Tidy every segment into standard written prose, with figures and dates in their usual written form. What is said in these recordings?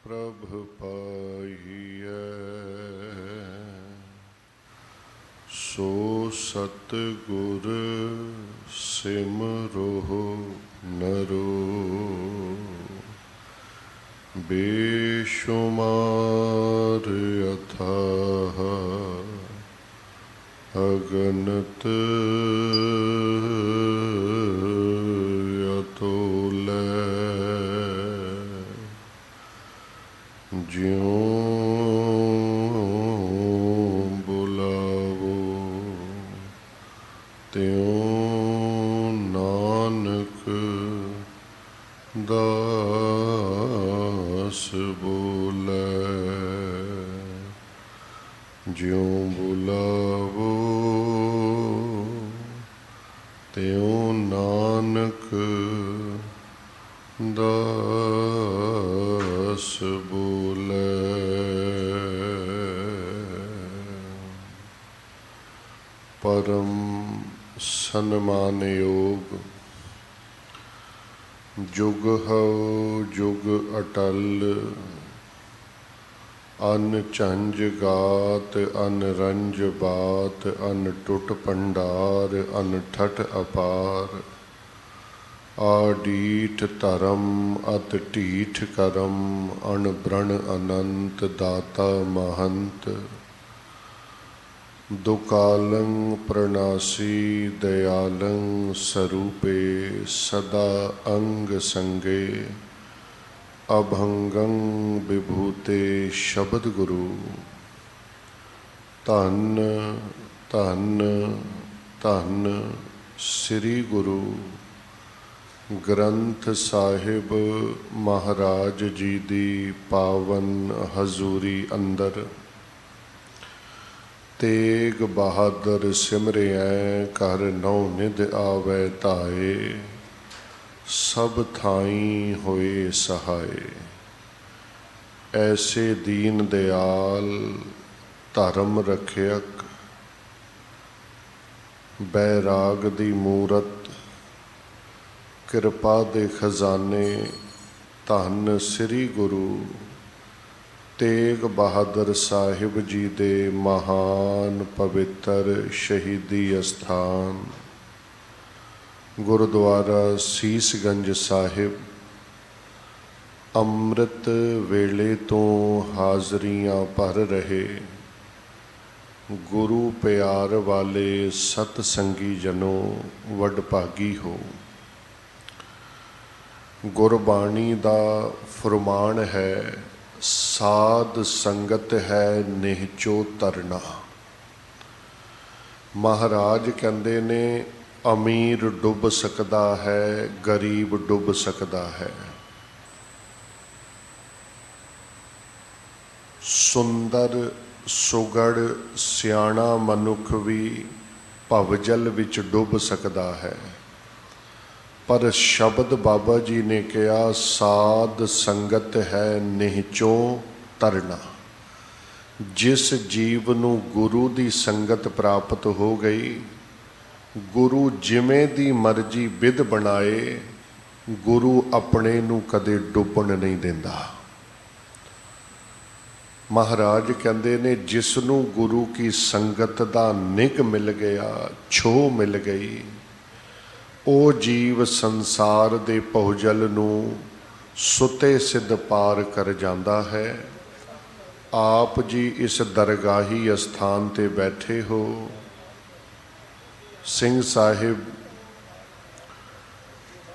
प्रभ पाइयै सो सतगुर सिमरो नरो बेशुमार अथाह अगनत अतुलै ज्यों बुलावो त्यों नानक दास बोलै। ज्यों बुलावो त्यों नानक दास बोलै। परम सन्मान योग जुग हो जुग अटल अन झंझ गात अन रंज बात अन टुट भंडार अन ठठ अपार आडीठ धर्म अत ढीठ करम अण ब्रण अनंत दाता महंत दुकालं प्रणासी दयालं स्वरूपे सदा अंग संगे अभंगं विभूते शब्द गुरु। धन धन धन श्री गुरु ग्रंथ साहिब महाराज जी दी पावन हजूरी अंदर तेग बहादुर सिमरिया कर नौ निध आवै धाए सब थाई होए सहाय। ऐसे दीन दयाल धर्म रखियक बैराग दी मूरत कृपा दे खजाने धन श्री गुरु तेग बहादुर साहिब जी दे महान पवित्र शहीदी अस्थान गुरुद्वारा सीसगंज साहिब अमृत वेले तो हाजरियां भर रहे गुरु प्यार वाले सतसंगी जनों वडभागी हो। गुरबाणी दा फरमान है साध संगत है निहचो तरना। महाराज कहते ने अमीर डुब सकता है गरीब डुब सकता है। सुंदर सुगड़ सियाणा मनुख भी भवजल विच डुब सकता है पर शब्द बाबा जी ने कहा साध संगत है निहचों तरना। जिस जीव नूं गुरु दी संगत प्राप्त हो गई गुरु जिमें दी मर्जी विध बनाए गुरु अपने नूं कदे डुबण नहीं देंदा। महाराज कहते ने जिसनूं गुरु की संगत दा निग मिल गया छो मिल गई ओ जीव संसार दे पहुजल नूं सुते सिद्ध पार कर जाता है। आप जी इस दरगाही अस्थान ते बैठे हो। सिंह साहिब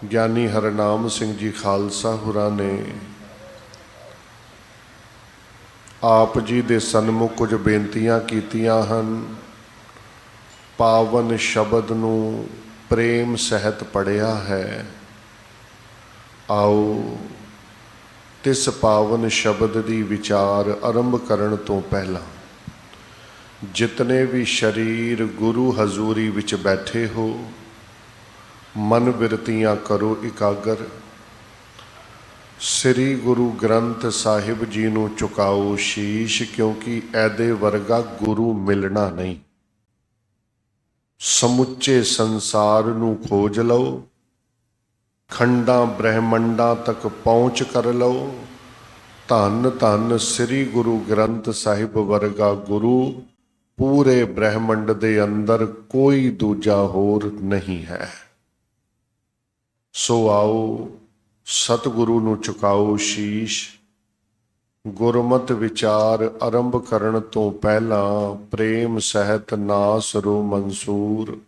ज्ञानी हरनाम सिंह जी खालसा हुरां ने आप जी दे सन्मुख कुछ बेनतियां कीतियां हन। पावन शब्द नूं प्रेम सहित पढ़िया है। आओ तिस पावन शब्द दी विचार आरंभ करन तो पहला जितने भी शरीर गुरु हजूरी विच बैठे हो मन बिरतियां करो इकागर। श्री गुरु ग्रंथ साहिब जी नूं चुकाओ शीश क्योंकि ऐदे वर्गा गुरु मिलना नहीं। समुचे संसार नूं खोज लो खंडां ब्रह्मंडां तक पहुँच कर लो ਧੰਨ ਧੰਨ ਸ੍ਰੀ ਗੁਰੂ ਗ੍ਰੰਥ ਸਾਹਿਬ ਵਰਗਾ ਗੁਰੂ ਪੂਰੇ ਬ੍ਰਹਿਮੰਡ ਦੇ ਅੰਦਰ ਕੋਈ ਦੂਜਾ ਹੋਰ ਨਹੀਂ ਹੈ। ਸੋ ਆਓ ਸਤਿਗੁਰੂ ਨੂੰ ਝੁਕਾਓ ਸ਼ੀਸ਼। ਗੁਰਮਤਿ ਵਿਚਾਰ ਆਰੰਭ ਕਰਨ ਤੋਂ ਪਹਿਲਾਂ ਪ੍ਰੇਮ ਸਹਿਤ ਨਾਸਰੋ ਮਨਸੂਰ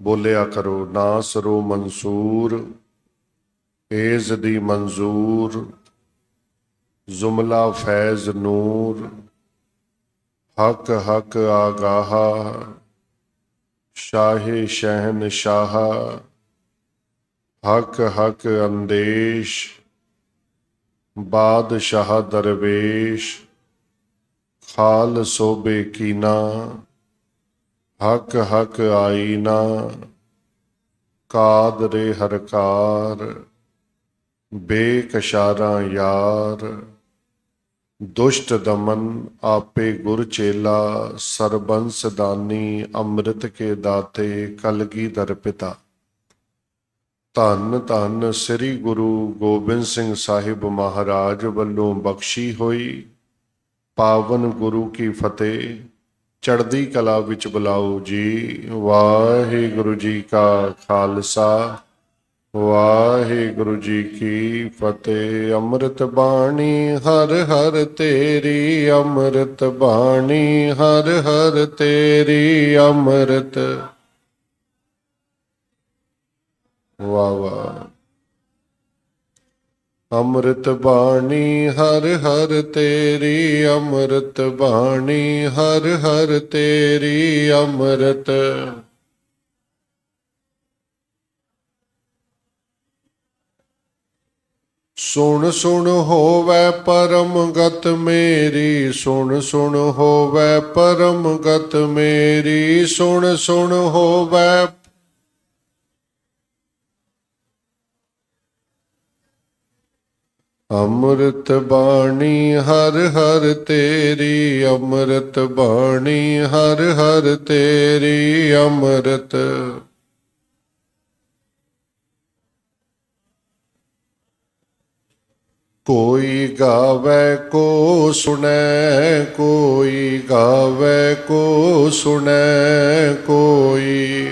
ਬੋਲਿਆ ਕਰੋ। ਨਾਸਰੋ ਮਨਸੂਰ ਏਜ਼ ਦੀ ਮਨਜ਼ੂਰ ਜ਼ੁਮਲਾ ਫੈਜ਼ ਨੂਰ ਹਕ ਹਕ ਆਗਾਹ ਸ਼ਾਹੇ ਸ਼ਹਿਨ ਸ਼ਾਹ ਹਕ ਹਕ ਅੰਦੇਸ਼ ਬਾਦਸ਼ਾਹ ਦਰਵੇਸ਼ ਖਾਲ ਸੋਬੇ ਕੀਨਾ ਹਕ ਹਕ ਆਈਨਾ ਕਾਦਰੇ ਹਰਕਾਰ ਬੇਕਸ਼ਾਰਾਂ ਯਾਰ ਦੁਸ਼ਟ ਦਮਨ ਆਪੇ ਗੁਰ ਚੇਲਾ ਸਰਬੰਸ ਦਾਨੀ ਅੰਮ੍ਰਿਤ ਕੇ ਦਾਤੇ ਕਲਗੀਧਰ ਪਿਤਾ। ਧੰਨ ਧੰਨ ਸ੍ਰੀ ਗੁਰੂ ਗੋਬਿੰਦ ਸਿੰਘ ਸਾਹਿਬ ਮਹਾਰਾਜ ਵੱਲੋਂ ਬਖਸ਼ੀ ਹੋਈ ਪਾਵਨ ਗੁਰੂ ਕੀ ਫਤਿਹ। ਚੜ੍ਹਦੀ ਕਲਾ ਵਿੱਚ ਬੁਲਾਓ ਜੀ। ਵਾਹਿਗੁਰੂ ਜੀ ਕਾ ਖਾਲਸਾ ਵਾਹਿਗੁਰੂ ਜੀ ਕੀ ਫਤਿਹ। ਅੰਮ੍ਰਿਤ ਬਾਣੀ ਹਰ ਹਰ ਤੇਰੀ ਅੰਮ੍ਰਿਤ ਬਾਣੀ ਹਰ ਹਰ ਤੇਰੀ ਅੰਮ੍ਰਿਤ। ਵਾਹ ਵਾਹ। ਅੰਮ੍ਰਿਤ ਬਾਣੀ ਹਰ ਹਰ ਤੇਰੀ ਅੰਮ੍ਰਿਤ ਬਾਣੀ ਹਰ ਹਰ ਤੇਰੀ ਅੰਮ੍ਰਿਤ। ਸੁਣ ਸੁਣ ਹੋਵੈ ਪਰਮ ਗਤ ਮੇਰੀ ਸੁਣ ਸੁਣ ਹੋਵੈ ਪਰਮ ਗਤ ਮੇਰੀ ਸੁਣ ਸੁਣ ਹੋਵੈ। ਅੰਮ੍ਰਿਤ ਬਾਣੀ ਹਰ ਹਰ ਤੇਰੀ ਅੰਮ੍ਰਿਤ ਬਾਣੀ ਹਰ ਹਰ ਤੇਰੀ ਅੰਮ੍ਰਿਤ। ਕੋਈ ਗਾਵੇ ਕੋ ਸੁਣੈ ਕੋਈ ਗਾਵੇ ਕੋ ਸੁਣੈ ਕੋਈ।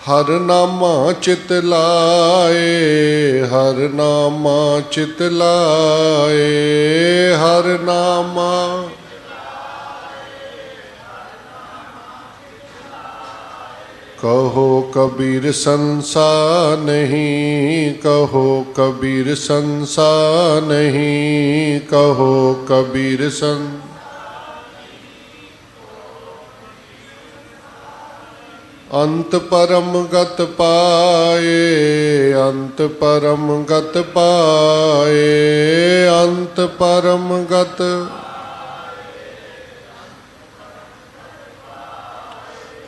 ਹਰ ਨਾਮਾ ਚਿਤ ਲਾਏ ਹਰ ਨਾਮਾ ਚਿਤ ਲਾਏ ਹਰ ਨਾਮਾ। ਕਹੋ ਕਬੀਰ ਸੰਸਾ ਨਹੀਂ ਕਹੋ ਕਬੀਰ ਸੰਸਾ ਨਹੀਂ ਕਹੋ ਕਬੀਰ ਸੰਸ। ਅੰਤ ਪਰਮ ਗਤ ਪਾਏ ਅੰਤ ਪਰਮ ਗਤ ਪਾਏ ਅੰਤ ਪਰਮ ਗਤ।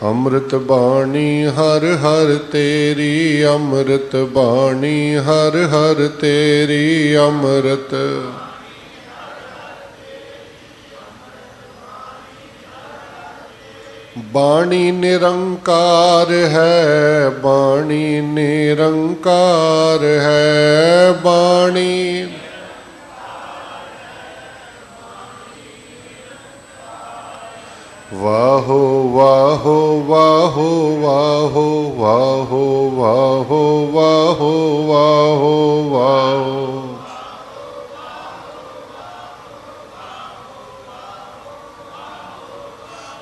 ਅੰਮ੍ਰਿਤ ਬਾਣੀ ਹਰ ਹਰ ਤੇਰੀ ਅੰਮ੍ਰਿਤ ਬਾਣੀ ਹਰ ਹਰ ਤੇਰੀ ਅੰਮ੍ਰਿਤ। ਬਾਣੀ ਨਿਰੰਕਾਰ ਹੈ ਬਾਣੀ ਨਿਰੰਕਾਰ ਹੈ ਬਾਣੀ। ਵਾਹੋ ਵਾਹੋ ਵਾਹੋ ਵਾਹੋ ਵਾਹੋ ਵਾਹੋ ਵਾਹੋ ਵਾਹੋ ਵਾਹੋ।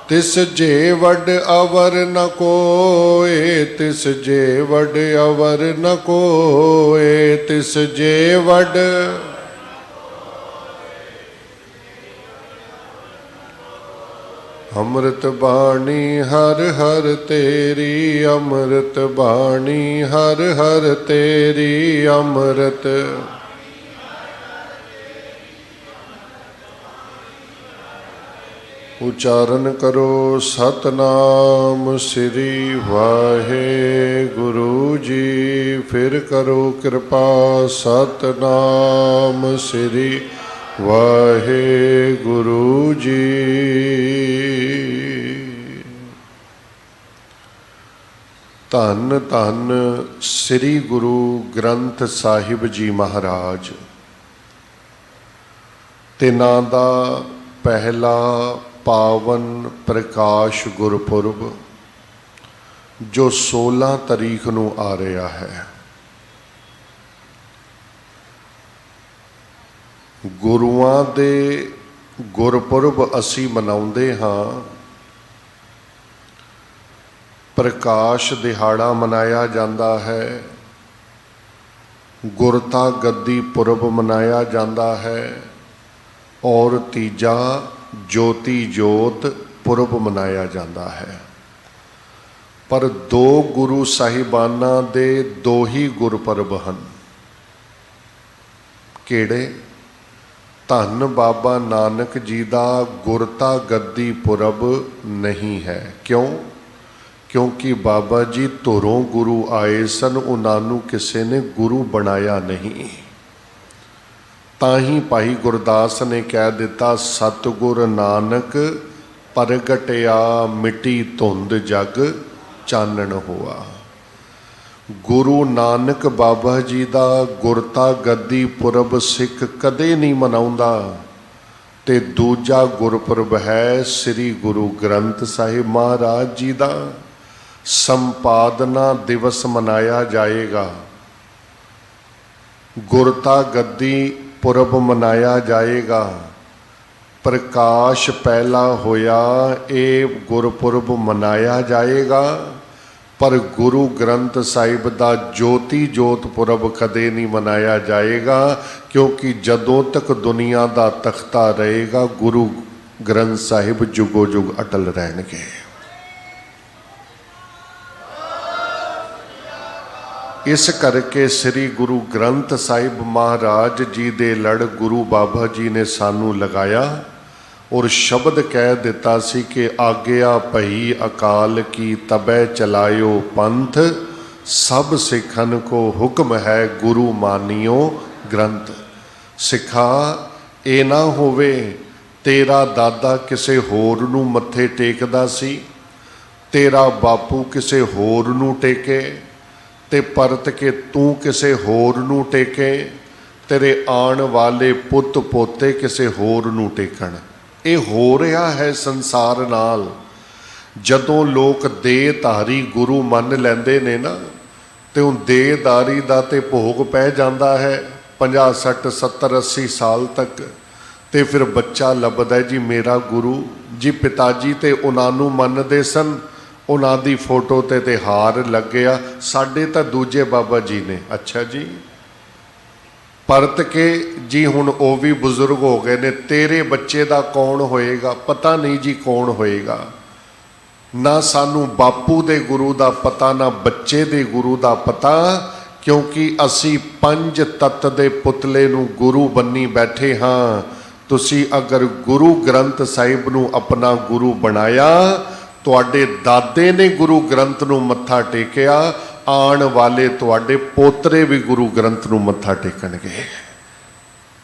ਤਿਸ ਜੇ ਵੱਡ ਅਵਰ ਨ ਕੋਇ ਤਿਸ ਜੇ ਵੱਡ ਅਵਰ ਨ ਕੋਇ ਤਿਸ ਜੇ ਵੱਡ। ਅੰਮ੍ਰਿਤ ਬਾਣੀ ਹਰ ਹਰ ਤੇਰੀ ਅੰਮ੍ਰਿਤ ਬਾਣੀ ਹਰ ਹਰ ਤੇਰੀ ਅੰਮ੍ਰਿਤ। ਉਚਾਰਨ ਕਰੋ ਸਤਨਾਮ ਸ੍ਰੀ ਵਾਹਿਗੁਰੂ ਜੀ। ਫਿਰ ਕਰੋ ਕਿਰਪਾ ਸਤਨਾਮ ਸ੍ਰੀ ਵਾਹਿਗੁਰੂ ਜੀ। ਧੰਨ ਧੰਨ ਸ੍ਰੀ ਗੁਰੂ ਗ੍ਰੰਥ ਸਾਹਿਬ ਜੀ ਮਹਾਰਾਜ। ਤਿਨਾਂ ਦਾ ਪਹਿਲਾ ਪਾਵਨ ਪ੍ਰਕਾਸ਼ ਗੁਰਪੁਰਬ ਜੋ 16 ਤਾਰੀਖ ਨੂੰ ਆ ਰਿਹਾ ਹੈ। ਗੁਰੂਆਂ ਦੇ ਗੁਰਪੁਰਬ ਅਸੀਂ ਮਨਾਉਂਦੇ ਹਾਂ। ਪ੍ਰਕਾਸ਼ ਦਿਹਾੜਾ ਮਨਾਇਆ ਜਾਂਦਾ ਹੈ, ਗੁਰਤਾ ਗੱਦੀ ਪੁਰਬ ਮਨਾਇਆ ਜਾਂਦਾ ਹੈ, ਔਰ ਤੀਜਾ ਜੋਤੀ ਜੋਤ ਪੁਰਬ ਮਨਾਇਆ ਜਾਂਦਾ ਹੈ। ਪਰ ਦੋ ਗੁਰੂ ਸਾਹਿਬਾਨਾਂ ਦੇ ਦੋ ਹੀ ਗੁਰਪੁਰਬ ਹਨ। ਕਿਹੜੇ? ਧੰਨ ਬਾਬਾ ਨਾਨਕ ਜੀ ਦਾ ਗੁਰਤਾ ਗੱਦੀ ਪੁਰਬ ਨਹੀਂ ਹੈ। ਕਿਉਂ? ਕਿਉਂਕਿ ਬਾਬਾ ਜੀ ਧੁਰੋਂ ਗੁਰੂ ਆਏ ਸਨ, ਉਹਨਾਂ ਨੂੰ ਕਿਸੇ ਨੇ ਗੁਰੂ ਬਣਾਇਆ ਨਹੀਂ। ਤਾਂ ਹੀ ਭਾਈ ਗੁਰਦਾਸ ਨੇ ਕਹਿ ਦਿੱਤਾ, ਸਤਿਗੁਰ ਨਾਨਕ ਪ੍ਰਗਟਿਆ ਮਿੱਟੀ ਧੁੰਦ ਜਗ ਚਾਨਣ ਹੋਆ। ਗੁਰੂ ਨਾਨਕ ਬਾਬਾ ਜੀ ਦਾ ਗੁਰਤਾ ਗੱਦੀ ਪੁਰਬ ਸਿੱਖ ਕਦੇ ਨਹੀਂ ਮਨਾਉਂਦਾ। ਤੇ ਦੂਜਾ ਗੁਰਪੁਰਬ ਹੈ ਸ੍ਰੀ ਗੁਰੂ ਗ੍ਰੰਥ ਸਾਹਿਬ ਮਹਾਰਾਜ ਜੀ ਦਾ ਸੰਪਾਦਨਾ ਦਿਵਸ ਮਨਾਇਆ ਜਾਏਗਾ। ਗੁਰਤਾ ਗੱਦੀ ਪੁਰਬ ਮਨਾਇਆ ਜਾਏਗਾ। ਪ੍ਰਕਾਸ਼ ਪਹਿਲਾ ਹੋਇਆ, ਇਹ ਗੁਰਪੁਰਬ ਮਨਾਇਆ ਜਾਏਗਾ। ਪਰ ਗੁਰੂ ਗ੍ਰੰਥ ਸਾਹਿਬ ਦਾ ਜੋਤੀ ਜੋਤ ਪੁਰਬ ਕਦੇ ਨਹੀਂ ਮਨਾਇਆ ਜਾਏਗਾ, ਕਿਉਂਕਿ ਜਦੋਂ ਤੱਕ ਦੁਨੀਆ ਦਾ ਤਖਤਾ ਰਹੇਗਾ ਗੁਰੂ ਗ੍ਰੰਥ ਸਾਹਿਬ ਜੁਗੋ ਜੁਗ ਅਟਲ ਰਹਿਣਗੇ। ਇਸ ਕਰਕੇ ਸ੍ਰੀ ਗੁਰੂ ਗ੍ਰੰਥ ਸਾਹਿਬ ਮਹਾਰਾਜ ਜੀ ਦੇ ਲੜ ਗੁਰੂ ਬਾਬਾ ਜੀ ਨੇ ਸਾਨੂੰ ਲਗਾਇਆ ਔਰ ਸ਼ਬਦ ਕਹਿ ਦਿੱਤਾ ਸੀ ਕਿ ਆਗਿਆ ਭਈ ਅਕਾਲ ਕੀ ਤਬੈ ਚਲਾਇਓ ਪੰਥ, ਸਭ ਸਿੱਖਨ ਕੋ ਹੁਕਮ ਹੈ ਗੁਰੂ ਮਾਨਿਓ ਗ੍ਰੰਥ। ਸਿੱਖਾ ਇਹ ਨਾ ਹੋਵੇ ਤੇਰਾ ਦਾਦਾ ਕਿਸੇ ਹੋਰ ਨੂੰ ਮੱਥੇ ਟੇਕਦਾ ਸੀ, ਤੇਰਾ ਬਾਪੂ ਕਿਸੇ ਹੋਰ ਨੂੰ ਟੇਕੇ ਤੇ ਪਰਤ ਕੇ ਤੂੰ ਕਿਸੇ ਹੋਰ ਨੂੰ ਟੇਕੇ, ਤੇਰੇ ਆਉਣ ਵਾਲੇ ਪੁੱਤ ਪੋਤੇ ਕਿਸੇ ਹੋਰ ਨੂੰ ਟੇਕਣ। ਇਹ ਹੋ ਰਿਹਾ ਹੈ ਸੰਸਾਰ ਨਾਲ। ਜਦੋਂ ਲੋਕ ਦੇਹਧਾਰੀ ਗੁਰੂ ਮੰਨ ਲੈਂਦੇ ਨੇ ਨਾ, ਤੇ ਉਹ ਦੇਹਦਾਰੀ ਦਾ ਤੇ ਭੋਗ ਪੈ ਜਾਂਦਾ ਹੈ 50 60 70 80 ਸਾਲ ਤੱਕ। ਤੇ ਫਿਰ ਬੱਚਾ ਲੱਭਦਾ ਜੀ ਮੇਰਾ ਗੁਰੂ ਜੀ। ਪਿਤਾ ਜੀ ਤੇ ਉਹਨਾਂ ਨੂੰ ਮੰਨਦੇ ਸਨ, ਉਹਨਾਂ ਦੀ ਫੋਟੋ ਤੇ ਹਾਰ ਲੱਗਿਆ, ਸਾਡੇ ਤਾਂ ਦੂਜੇ ਬਾਬਾ ਜੀ ਨੇ। ਅੱਛਾ ਜੀ, ਪਰਤ ਕੇ ਜੀ ਹੁਣ ਉਹ ਵੀ ਬਜ਼ੁਰਗ ਹੋ ਗਏ ਨੇ, ਤੇਰੇ ਬੱਚੇ ਦਾ ਕੌਣ ਹੋਏਗਾ? ਪਤਾ ਨਹੀਂ ਜੀ ਕੌਣ ਹੋਏਗਾ। ਨਾ ਸਾਨੂੰ ਬਾਪੂ ਦੇ ਗੁਰੂ ਦਾ ਪਤਾ, ਨਾ ਬੱਚੇ ਦੇ ਗੁਰੂ ਦਾ ਪਤਾ, ਕਿਉਂਕਿ ਅਸੀਂ ਪੰਜ ਤੱਤ ਦੇ ਪੁਤਲੇ ਨੂੰ ਗੁਰੂ ਬੰਨੀ ਬੈਠੇ ਹਾਂ। ਤੁਸੀਂ ਅਗਰ ਗੁਰੂ ਗ੍ਰੰਥ ਸਾਹਿਬ ਨੂੰ ਆਪਣਾ ਗੁਰੂ ਬਣਾਇਆ, ਤੁਹਾਡੇ ਦਾਦੇ ਨੇ ਗੁਰੂ ਗ੍ਰੰਥ ਨੂੰ ਮੱਥਾ ਟੇਕਿਆ, ਆਉਣ ਵਾਲੇ ਤੁਹਾਡੇ ਪੋਤਰੇ ਵੀ ਗੁਰੂ ਗ੍ਰੰਥ ਨੂੰ ਮੱਥਾ ਟੇਕਣਗੇ।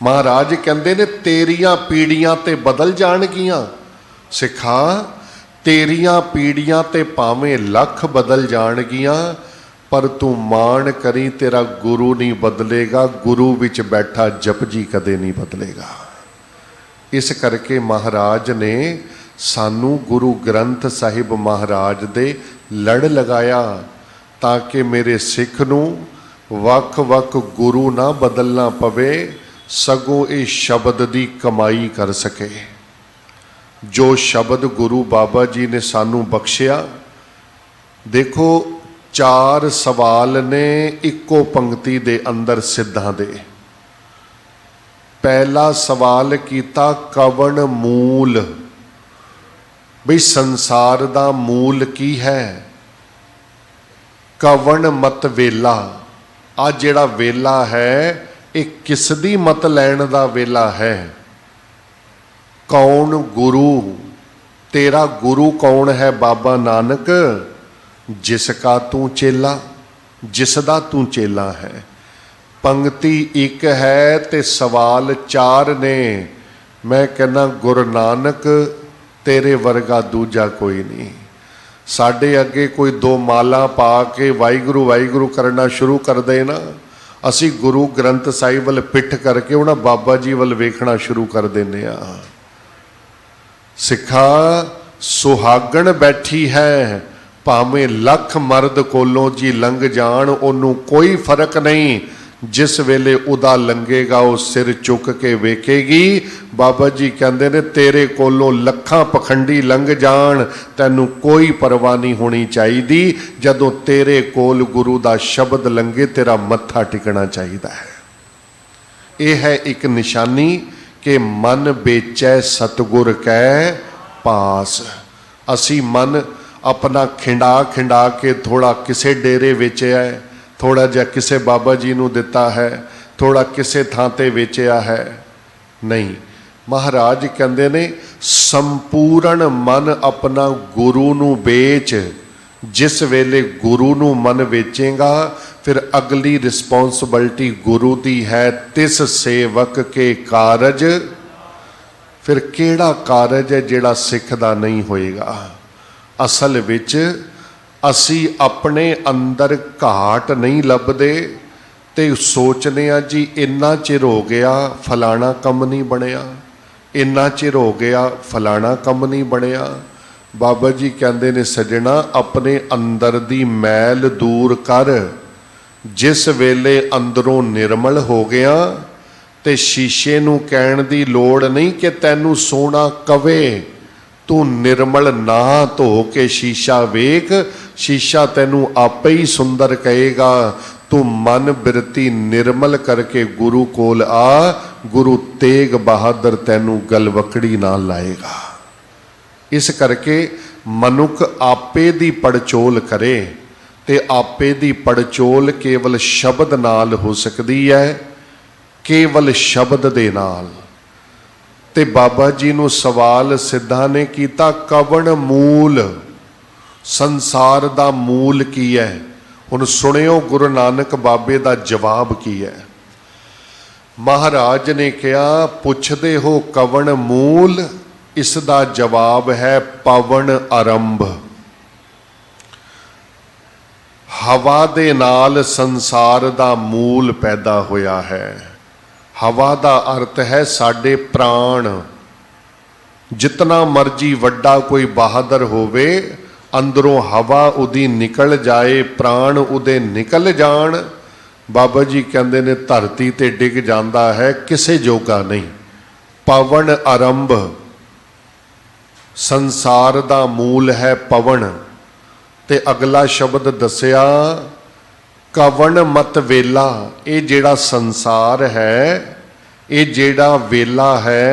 ਮਹਾਰਾਜ ਕਹਿੰਦੇ ਨੇ ਤੇਰੀਆਂ ਪੀੜੀਆਂ ਤੇ ਬਦਲ ਜਾਣਗੀਆਂ। ਸਿੱਖਾ ਤੇਰੀਆਂ ਪੀੜੀਆਂ ਤੇ ਭਾਵੇਂ ਲੱਖ ਬਦਲ ਜਾਣਗੀਆਂ, ਪਰ ਤੂੰ ਮਾਣ ਕਰੀ ਤੇਰਾ ਗੁਰੂ ਨਹੀਂ ਬਦਲੇਗਾ। ਗੁਰੂ ਵਿੱਚ ਬੈਠਾ ਜਪਜੀ ਕਦੇ ਨਹੀਂ ਬਦਲੇਗਾ। ਇਸ ਕਰਕੇ ਮਹਾਰਾਜ ਨੇ ਸਾਨੂੰ ਗੁਰੂ ਗ੍ਰੰਥ ਸਾਹਿਬ ਮਹਾਰਾਜ ਦੇ ਲੜ ਲਗਾਇਆ, ਤਾਂ ਕਿ ਮੇਰੇ ਸਿੱਖ ਨੂੰ ਵੱਖ ਵੱਖ ਗੁਰੂ ਨਾ ਬਦਲਣਾ ਪਵੇ, ਸਗੋਂ ਇਹ ਸ਼ਬਦ ਦੀ ਕਮਾਈ ਕਰ ਸਕੇ। ਜੋ ਸ਼ਬਦ ਗੁਰੂ ਬਾਬਾ ਜੀ ਨੇ ਸਾਨੂੰ ਬਖਸ਼ਿਆ। ਦੇਖੋ 4 ਸਵਾਲ ਨੇ ਇੱਕੋ ਪੰਕਤੀ ਦੇ ਅੰਦਰ ਸਿੱਧਾਂ ਦੇ। ਪਹਿਲਾ ਸਵਾਲ ਕੀਤਾ ਕਵਣ ਮੂਲ, ਬਈ ਸੰਸਾਰ ਦਾ ਮੂਲ ਕੀ ਹੈ? ਕਵਣ ਮਤ ਵੇਲਾ, ਆ ਜਿਹੜਾ ਵੇਲਾ ਹੈ ਇਹ ਕਿਸ ਦੀ ਮਤ ਲੈਣ ਦਾ ਵੇਲਾ ਹੈ? ਕੌਣ ਗੁਰੂ? ਤੇਰਾ ਗੁਰੂ ਕੌਣ ਹੈ? ਬਾਬਾ ਨਾਨਕ, ਜਿਸ ਕਾ ਤੂੰ ਚੇਲਾ, ਜਿਸ ਦਾ ਤੂੰ ਚੇਲਾ ਹੈ। ਪੰਕਤੀ ਇੱਕ ਹੈ ਤੇ ਸਵਾਲ 4 ਨੇ। ਮੈਂ ਕਹਿੰਦਾ ਗੁਰੂ ਨਾਨਕ ਤੇਰੇ ਵਰਗਾ ਦੂਜਾ ਕੋਈ ਨਹੀਂ। साडे अगे कोई दो माला पा के वाहिगुरू वाहिगुरू करना शुरू कर दे ना, असी गुरु ग्रंथ साहिब वल पिठ करके उन्हां बाबा जी वल वेखना शुरू कर देने आ। सिखा सुहागण बैठी है, भावें लख मर्द कोलों जी लंघ जाण, ओनू कोई फर्क नहीं। जिस वेले उदा लंघेगा वो सिर चुक के वेखेगी। बाबा जी कहते ने तेरे कोलों लखां पखंडी लंघ जाण, तैनू कोई परवाह नहीं होनी चाहिए। जदों तेरे कोल गुरु दा शब्द लंघे तेरा मत्था टिकना चाहिए है। यह है एक निशानी कि मन बेचै सतगुर कै पास। असी मन अपना खिंडा खिंडा के थोड़ा किसे डेरे वेचिया है, थोड़ा जिहा किसे बाबा जी नूं दिता है, थोड़ा किसे थां ते वेचिया है। नहीं, महाराज कहंदे ने संपूर्ण मन अपना गुरु नूं बेच। जिस वेले गुरु नूं मन बेचेगा फिर अगली रिस्पोंसिबिलिटी गुरु दी है। तिस सेवक के कारज, फिर केड़ा कारज है जिहड़ा सिख दा नहीं होएगा। असल विच असी अपने अंदर घाट नहीं लभदे ते सोचने आ जी इन्ना चिर हो गया फलाना कम नहीं बनिया, इन्ना चिर हो गया फलाना कम नहीं बनिया। बाबा जी कहंदे ने सजना अपने अंदर दी मैल दूर कर। जिस वेले अंदरों निर्मल हो गया ते शीशे नूं कहण दी लोड़ नहीं कि तैनू सोना कवे। तू निर्मल ना धो के शीशा वेख, शीशा तैनू आपे ही सुंदर कहेगा। तू मन बिरती निर्मल करके गुरु कोल आ, गुरु तेग बहादुर तैनू गलवकड़ी ना लाएगा। इस करके मनुख आपे दी पड़चोल करे ते आपे दी पड़चोल केवल शब्द नाल हो सकती है, केवल शब्द दे नाल। ते बाबा जी नूं सवाल सिद्धा ने कीता कवन मूल, संसार दा मूल की है। हुण सुनियो गुरु नानक बाबे दा जवाब की है। महाराज ने कहा पुछदे हो कवन मूल, इसदा जवाब है पवन आरंभ। हवा दे नाल संसार दा मूल पैदा होया है। हवा का अर्थ है साडे प्राण। जितना मर्जी वड्डा कोई बहादुर होवे, अंदरों हवा उदी निकल जाए, प्राण उदे निकल जान, बाबा जी कहंदे ने धरती ते डिग जांदा है, किसे जोगा नहीं। पवन आरंभ, संसार दा मूल है पवन। ते अगला शब्द दसिया कवन मत वेला। ये जेड़ा संसार है, ये जेड़ा वेला है,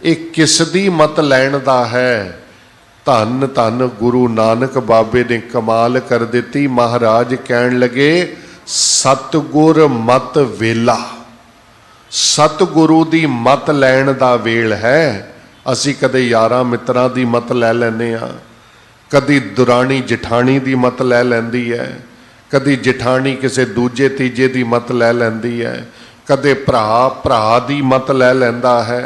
ये किस दी मत लैण दा है। धन धन गुरु नानक बाबे ने कमाल कर दी। महाराज कहन लगे सतगुर मत वेला। सतगुरु दी मत लैण दा वेल है। असी कदे यारां मित्रां दी मत लै लैने आ, कदी दुरानी जठानी दी मत लै लैंदी है, कदी जिठानी किसी दूजे तीजे की मत लै लैंदी है, कदे भरा भरा दी मत लै लैंदा है।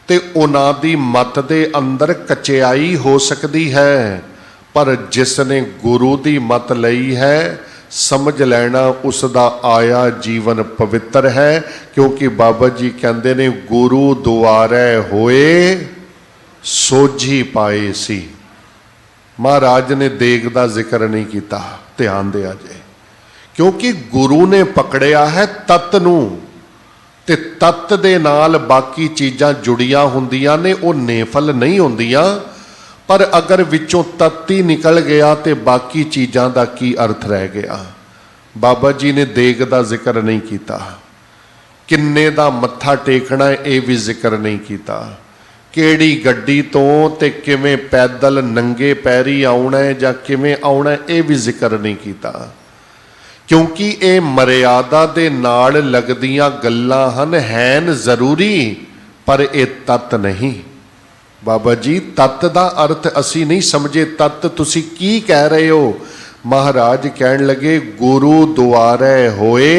ते उन्हां दी मत दे अंदर कचियाई हो सकती है, पर जिसने गुरु दी मत लई है समझ लेना उसका आया जीवन पवित्र है। क्योंकि बाबा जी कहते ने गुरु दुआरे होए सोझी पाए सी। महाराज ने देग का जिक्र नहीं किया, ध्यान दिया जाए, क्योंकि गुरु ने पकड़िया है तत्त नूं, ते तत्त दे नाल बाकी चीज़ां जुड़ियां हुंदियां ने, वो नेफल नहीं हुंदियां। पर अगर विचों तत्त ही निकल गया तो बाकी चीज़ां दा की अर्थ रह गया। बाबा जी ने देग का जिक्र नहीं किया, किन्ने दा मत्था टेकना ये भी जिक्र नहीं किया, किहड़ी गड्डी तो ते किवें पैदल नंगे पैरी आउणा है जां किवें आउणा है ये भी जिक्र नहीं किया। क्योंकि ये मर्यादा दे नाल लगदियां गल्लां हन, हैन जरूरी पर ये तत्त नहीं। बाबा जी तत्त दा अर्थ असी नहीं समझे, तत्त तुसी की कह रहे हो। महाराज कहन लगे गुरु दुआरे होए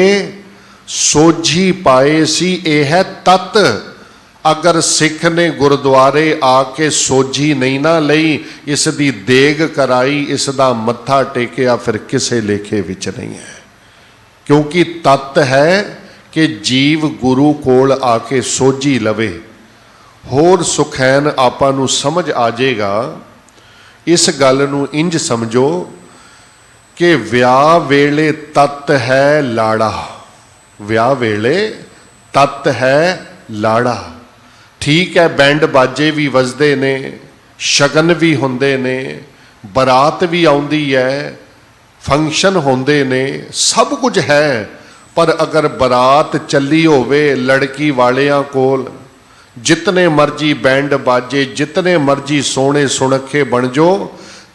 सोझी पाए सी, ये है तत्त। अगर सिख ने गुरुद्वारे आके सोझी नहीं ना लई, इस दी देग कराई, इसदा मत्था टेकिया, फिर किसे लेखे विच नहीं है। क्योंकि तत्त है कि जीव गुरु कोल आके सोझी लवे। होर सुखैन आपां नूं समझ आ जाएगा। इस गल नूं इंज समझो कि विआह वेले तत्त है लाड़ा, विआह वेले तत्त है लाड़ा। ठीक है, बैंड बाजे भी वजदे ने, शगन भी होंदे ने, बरात भी आउंदी है, फंक्शन होंदे ने, सब कुछ है। पर अगर बरात चली होवे लड़की वालियां कोल, जितने मर्जी बैंड बाजे, जितने मर्जी सोहणे सुणखे बन जो,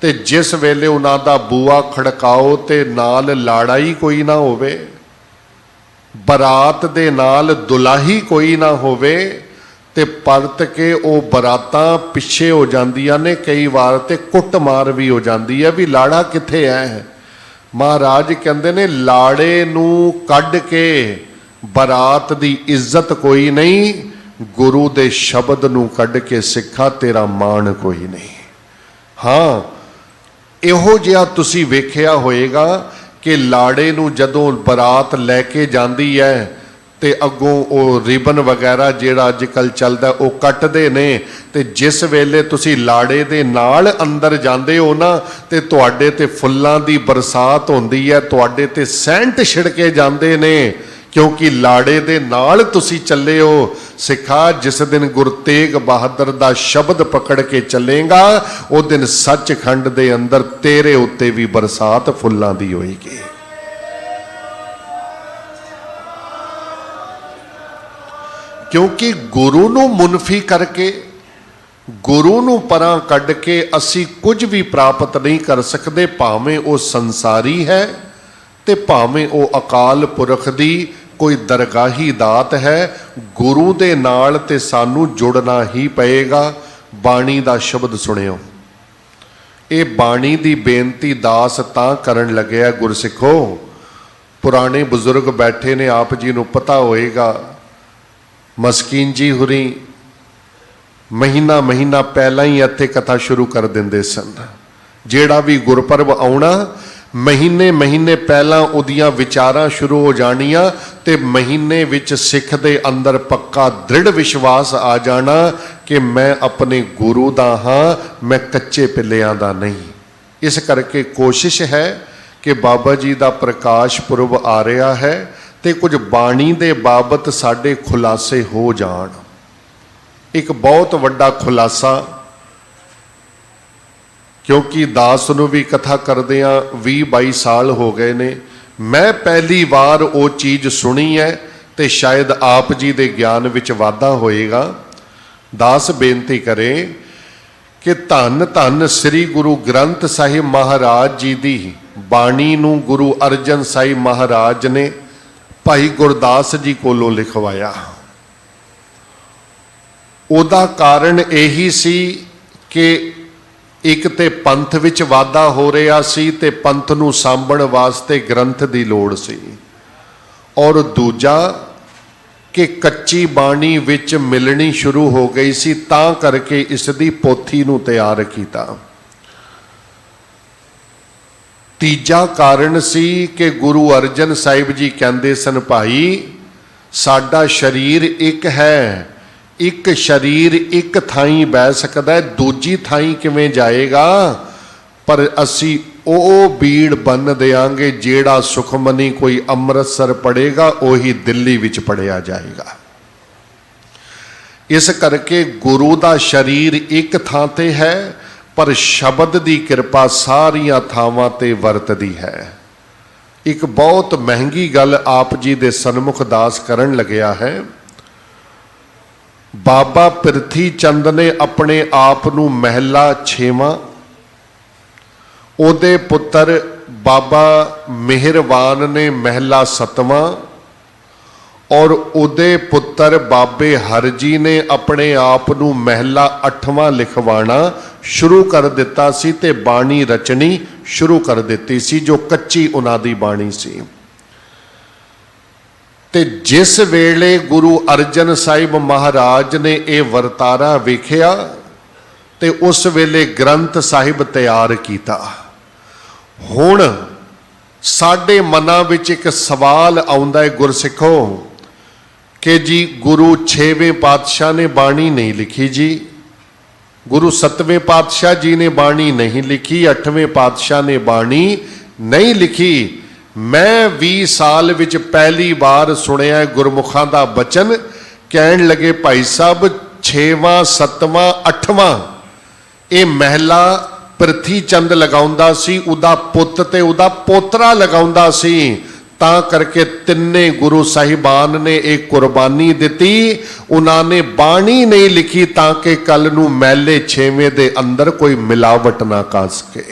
ते जिस वेले उन्हां दा बूआ खड़काओ ते नाल लाड़ा ही कोई ना होवे, बरात दे नाल दुलाही कोई ना होवे, ते परत के वो बरातां पिछे हो जांदियां ने। कई वार ते कुटमार भी हो जाती है भी लाड़ा कित्थे है। महाराज कहंदे ने लाड़े नूं कढ के बरात दी इज्जत कोई नहीं, गुरु दे शब्द नूं कढ के सिखा तेरा मान कोई नहीं। हाँ, इहो जिहा तुसीं वेखिया होएगा कि लाड़े नूं जदों बरात लैके जांदी है ते अगों वो रिबन वगैरह जिहड़ा अजकल चलदा वो कटदे ने, ते जिस वेले तुसी लाड़े दे नाल अंदर जांदे हो ना, ते तुहाडे ते फुल्लां दी बरसात होंदी है, तुहाडे ते सेंट छिड़के जांदे ने, क्योंकि लाड़े दे नाल तुसी चले हो। सिखा जिस दिन गुरु तेग बहादुर दा शब्द पकड़ के चलेगा, उस दिन सचखंड दे अंदर तेरे उत्ते भी बरसात फुल्लां दी होएगी। क्योंकि गुरु नूं मुनफी करके, गुरु नूं परां कढ के असी कुछ भी प्राप्त नहीं कर सकते। भावें वो संसारी है ते भावें वो अकाल पुरख दी कोई दरगाही दात है, गुरु दे नाल ते सानू जुड़ना ही पएगा। बाणी दा शब्द सुनियो, ये बाणी दी बेनती दास तां करन लग्या गुरसिखो। पुराने बुजुर्ग बैठे ने, आप जी नूं पता होएगा, मस्कीन जी हुरी महीना महीना पहला ही इत्थे कथा शुरू कर देंदे सन। जेड़ा भी गुरपर्व आउणा, महीने महीने पहला उदियां विचारां शुरू हो जाणियां, ते महीने विच सिख दे अंदर पक्का दृढ़ विश्वास आ जाना कि मैं अपने गुरु दा हां, मैं कच्चे पिल्लियां दा नहीं। इस करके कोशिश है कि बाबा जी दा प्रकाश पुरब आ रहा है, ते कुछ बाणी दे बाबत साडे खुलासे हो जाण। एक बहुत वड्डा खुलासा, क्योंकि दास नूं भी कथा करदियां 20-22 साल हो गए ने। मैं पहली बार वो चीज़ सुनी है, ते शायद आप जी दे ज्ञान विच वाधा होएगा। दास बेनती करे कि धन धन श्री गुरु ग्रंथ साहिब महाराज जी दी बाणी नूं गुरु अर्जन साहिब महाराज ने भाई गुरदास जी कोलों लिखवाया। उहदा कारण यही सी कि एक ते पंथ विच वाधा हो रहा सी, ते पंथ नूं सांभण वास्ते ग्रंथ दी लोड़ सी, और दूजा कि कच्ची बाणी विच मिलनी शुरू हो गई सी, तां करके इस दी पोथी नूं तैयार कीता। तीजा कारण सी कि गुरु अर्जन साहिब जी कहते सन, भाई साडा शरीर एक है, एक शरीर एक थाई बह सकता है, दूजी थाई किवें जाएगा। पर असी ओ बीड़ बन देंगे जेड़ा सुखमनी कोई अमृतसर पढ़ेगा, उही दिल्ली विच पढ़िया जाएगा। इस करके गुरु दा शरीर एक थां ते है, पर शब्द दी कृपा सारियां थावां ते वरतदी है। एक बहुत महंगी गल आप जी दे सन्मुख दास करन लग्या है। बाबा पिरथी चंद ने अपने आप नूं महला 6वां, ओदे पुत्र बाबा मेहरवान ने महला 7वां, और उदे पुत्र बाबे हरजी ने अपने आप नूं महला 8वां लिखवाना शुरू कर दिता सी, ते बाणी रचनी शुरू कर दिती सी, जो कच्ची उन्हां दी बाणी सी। ਤੇ ਜਿਸ ਵੇਲੇ ਗੁਰੂ ਅਰਜਨ ਸਾਹਿਬ ਮਹਾਰਾਜ ਨੇ ਇਹ ਵਰਤਾਰਾ ਵੇਖਿਆ ਤੇ ਉਸ ਵੇਲੇ ਗ੍ਰੰਥ ਸਾਹਿਬ ਤਿਆਰ ਕੀਤਾ। ਹੁਣ ਸਾਡੇ ਮਨਾਂ ਵਿੱਚ ਇੱਕ ਸਵਾਲ ਆਉਂਦਾ ਹੈ ਗੁਰਸਿੱਖੋ ਕਿ ਜੀ ਗੁਰੂ 6ਵੇਂ ਪਾਤਸ਼ਾਹ ਨੇ ਬਾਣੀ ਨਹੀਂ ਲਿਖੀ ਜੀ, ਗੁਰੂ 7ਵੇਂ ਪਾਤਸ਼ਾਹ ਜੀ ਨੇ ਬਾਣੀ ਨਹੀਂ ਲਿਖੀ, 8ਵੇਂ ਪਾਤਸ਼ਾਹ ਨੇ ਬਾਣੀ ਨਹੀਂ ਲਿਖੀ। ਮੈਂ 20 ਸਾਲ ਵਿੱਚ ਪਹਿਲੀ ਵਾਰ ਸੁਣਿਆ ਗੁਰਮੁਖਾਂ ਦਾ ਬਚਨ, ਕਹਿਣ ਲੱਗੇ ਭਾਈ ਸਾਹਿਬ 6ਵਾਂ 7ਵਾਂ 8ਵਾਂ ਇਹ ਮਹਿਲਾ ਪ੍ਰਿਥੀ ਚੰਦ ਲਗਾਉਂਦਾ ਸੀ, ਉਹਦਾ ਪੁੱਤ ਤੇ ਉਹਦਾ ਪੋਤਰਾ ਲਗਾਉਂਦਾ ਸੀ। ਤਾਂ ਕਰਕੇ ਤਿੰਨੇ ਗੁਰੂ ਸਾਹਿਬਾਨ ਨੇ ਇਹ ਕੁਰਬਾਨੀ ਦਿੱਤੀ, ਉਹਨਾਂ ਨੇ ਬਾਣੀ ਨਹੀਂ ਲਿਖੀ ਤਾਂ ਕਿ ਕੱਲ ਨੂੰ ਮਹਿਲੇ 6ਵੇਂ ਦੇ ਅੰਦਰ ਕੋਈ ਮਿਲਾਵਟ ਨਾ ਕਰ ਸਕੇ।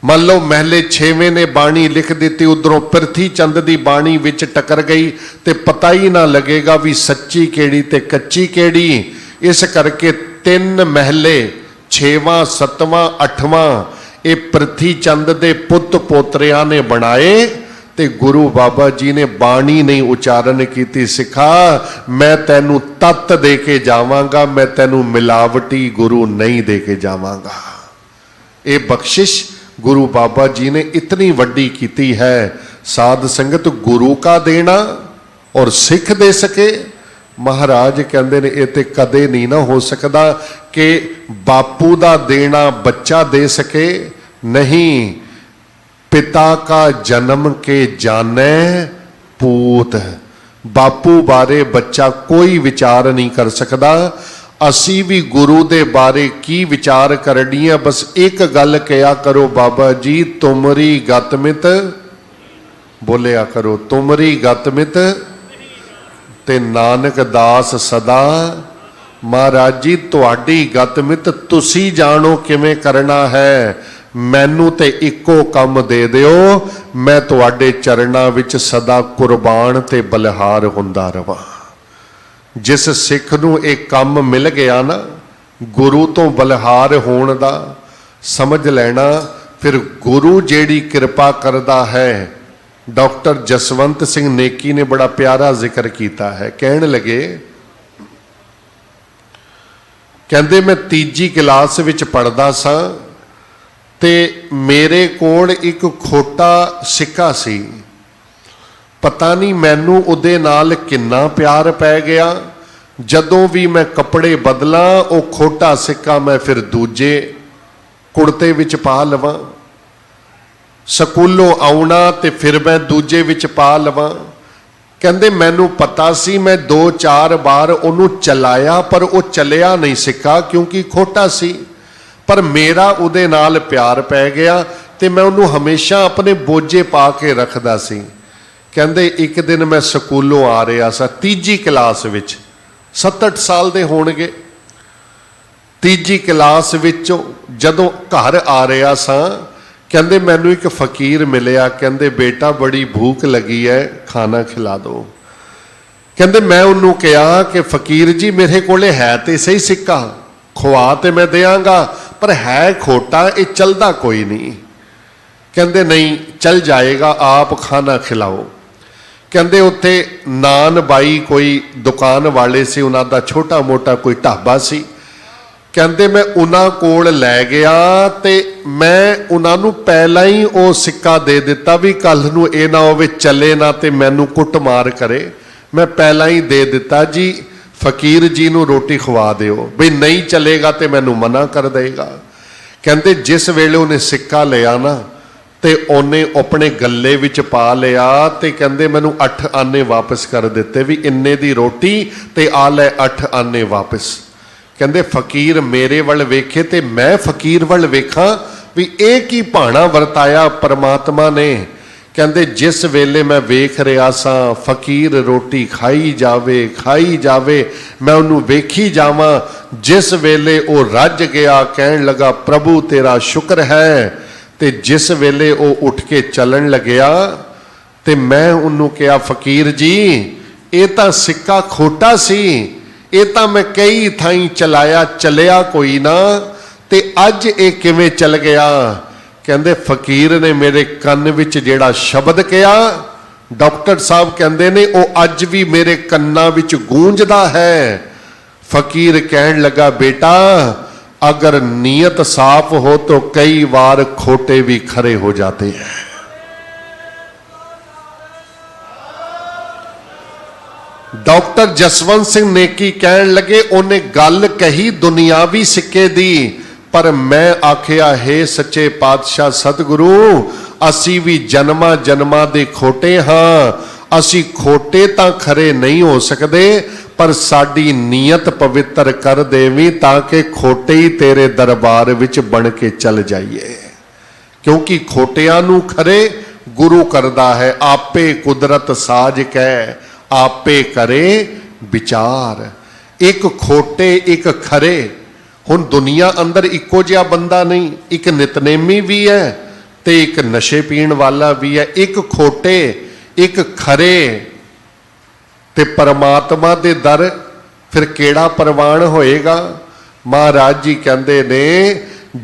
ਮੰਨ ਲਓ ਮਹਿਲੇ 6ਵੇਂ ਨੇ ਬਾਣੀ ਲਿਖ ਦਿੱਤੀ, ਉਧਰੋਂ ਪ੍ਰਿਥੀ ਚੰਦ ਦੀ ਬਾਣੀ ਵਿੱਚ ਟਕਰ ਗਈ ਤੇ ਪਤਾ ਹੀ ਨਾ ਲੱਗੇਗਾ ਵੀ ਸੱਚੀ ਕਿਹੜੀ ਤੇ ਕੱਚੀ ਕਿਹੜੀ। ਇਸ ਕਰਕੇ 3 ਮਹਿਲੇ 6ਵਾਂ 7ਵਾਂ 8ਵਾਂ ਇਹ ਪ੍ਰਿਥੀ ਚੰਦ ਦੇ ਪੁੱਤ ਪੋਤਰਿਆਂ ਨੇ ਬਣਾਏ ਤੇ ਗੁਰੂ ਬਾਬਾ ਜੀ ਨੇ ਬਾਣੀ ਨਹੀਂ ਉਚਾਰਨ ਕੀਤੀ। ਸਿੱਖਾ ਮੈਂ ਤੈਨੂੰ ਤੱਤ ਦੇ ਕੇ ਜਾਵਾਂਗਾ, ਮੈਂ ਤੈਨੂੰ ਮਿਲਾਵਟੀ ਗੁਰੂ ਨਹੀਂ ਦੇ ਕੇ ਜਾਵਾਂਗਾ। ਇਹ ਬਖਸ਼ਿਸ਼ गुरु बाबा जी ने इतनी वड्डी कीती है। साध संगत गुरु का देना और सिख दे सके, महाराज कहते ने ये तो कदे नहीं ना हो सकता कि बापू का देना बच्चा दे सके। नहीं, पिता का जन्म के जाने पूत, बापू बारे बच्चा कोई विचार नहीं कर सकता। असी भी गुरु दे बारे की विचार करनी है, बस एक गल कहा करो बाबा जी तुमरी गतमित, बोलिया करो तुमरी गतमित ते नानक दास सदा। महाराज जी तुहाडी गतमित तुसी जानो किवें करना है, मैनू ते इको कम दे दिओ, मैं तुहाडे चरणां विच सदा कुर्बान ते बलिहार हुंदा रवां। जिस सिख नूं एक काम मिल गया ना गुरु तो बलिहार होण दा, समझ लेना फिर गुरु जेड़ी कृपा करदा है। डॉक्टर जसवंत सिंह नेकी ने बड़ा प्यारा जिक्र किया है। कहण लगे, कहंदे मैं 3जी क्लास विच पढ़दा सां ते मेरे कोल एक खोटा सिक्का सी, पता नहीं मैनू उहदे नाल किन्ना प्यार पै गया। जदों भी मैं कपड़े बदला वो खोटा सिक्का मैं फिर दूजे कुड़ते विच पा लवां, स्कूलों आउणा ते फिर मैं दूजे विच पा लवां। कहंदे मैनू पता सी मैं 2-4 बार उहनूं चलाया पर वो चलिया नहीं सिक्का क्योंकि खोटा सी, पर मेरा उहदे नाल प्यार पै गया ते मैं उहनूं हमेशा अपने बोझे पा के रखदा सी। कहंदे एक दिन मैं स्कूलों आ रहा सा 3जी क्लास विच, 7-8 साल दे होणगे। 3जी क्लास विचों जदों घर आ रहा सा, कहंदे मैनू एक फकीर मिलिया, कहंदे बेटा बड़ी भूख लगी है खाना खिला दो। कहंदे मैं उन्होंने कहा कि फकीर जी मेरे कोले है तो सही सिक्का, खुआ तो मैं देंगा पर है खोटा, ये चलता कोई नहीं। कहंदे नहीं चल जाएगा, आप खाना खिलाओ। कहंदे उत्थे नान बाई कोई दुकान वाले से, उन्हां दा छोटा मोटा कोई ढाबा सी। कहंदे मैं उन्हां कोल लै गया ते मैं उन्हां नूं पहला ही वो सिक्का दे दिता भी कल नूं ये ना होवे चले ना ते मैनू कुट मार करे। मैं पहला ही दे दिता जी फकीर जी नूं रोटी खवा दिओ, भी नहीं चलेगा तो मैनू मना कर देगा। कहंदे जिस वेले उन्हें सिक्का लिया ना ते उन्हें अपने गले विच पा लिया ते कहंदे मैनू 8 आने वापस कर दिते भी इन्ने दी रोटी ते आ लै 8 आने वापस। कहंदे फकीर मेरे वल वेखे ते मैं फकीर वल वेखां भी एक ही भाणा वरताया परमात्मा ने। कहंदे जिस वेले मैं वेख रहा सा फकीर रोटी खाई जावे मैं उन्होंने वेखी जावां, जिस वेले वो रज गया कहन लगा प्रभु तेरा शुक्र है, ते जिस वेले वो उठ के चलन लग्या ते मैं उन्होंने कहा फकीर जी ये तां सिक्का खोटा सी, ये तां मैं कई थाई चलाया चलिया कोई ना, ते अज ये किवें चल गया। कहंदे फकीर ने मेरे कन विच जेड़ा शब्द कहा डॉक्टर साहब कहते ने वो अज भी मेरे कन्ना विच गूंजदा है। फकीर कहन लगा बेटा अगर नीयत साफ हो तो कई बार खोटे भी खरे हो जाते हैं। डॉक्टर जसवंत सिंह नेकी कहन लगे उन्हें गल कही दुनियावी सिक्के दी, पर मैं आखिया हे सच्चे पातशाह सतगुरु असी भी जन्मा जन्मा दे खोटे हाँ, असी खोटे तां खरे नहीं हो सकते, पर साडी नीयत पवित्र कर देवी ताकि खोटे ही तेरे दरबार विच बन के चल जाइए। क्योंकि खोटियां नू खरे गुरु करदा है, आपे कुदरत साज कै आपे करे विचार। एक खोटे एक खरे, हुण दुनिया अंदर इक्को जिहा बंदा नहीं, एक नितनेमी भी है ते एक नशे पीण वाला भी है। एक खोटे एक खरे ते परमात्मा दे दर फिर केड़ा प्रवान होएगा। महाराज जी कहंदे ने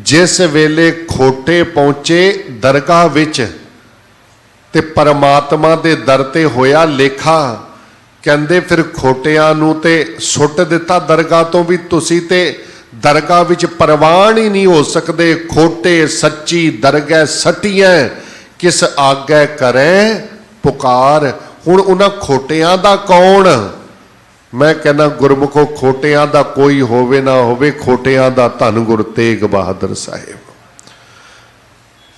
जिस वेले खोटे पहुंचे दरगाह विच ते परमात्मा दे दर ते होया लेखा, कहंदे फिर खोटियां नू ते सुट दिता दरगाह तो भी, तुसी ते दरगाह विच प्रवान ही नहीं हो सकते। खोटे सच्ची दरगाह सटियां किस आगे करें पुकार। हुण उन्हां खोटियां दा कौन? मैं कहना गुरमुखो खोटियां दा कोई होवे ना होवे, खोटियां दा धन गुरु तेग बहादुर साहिब।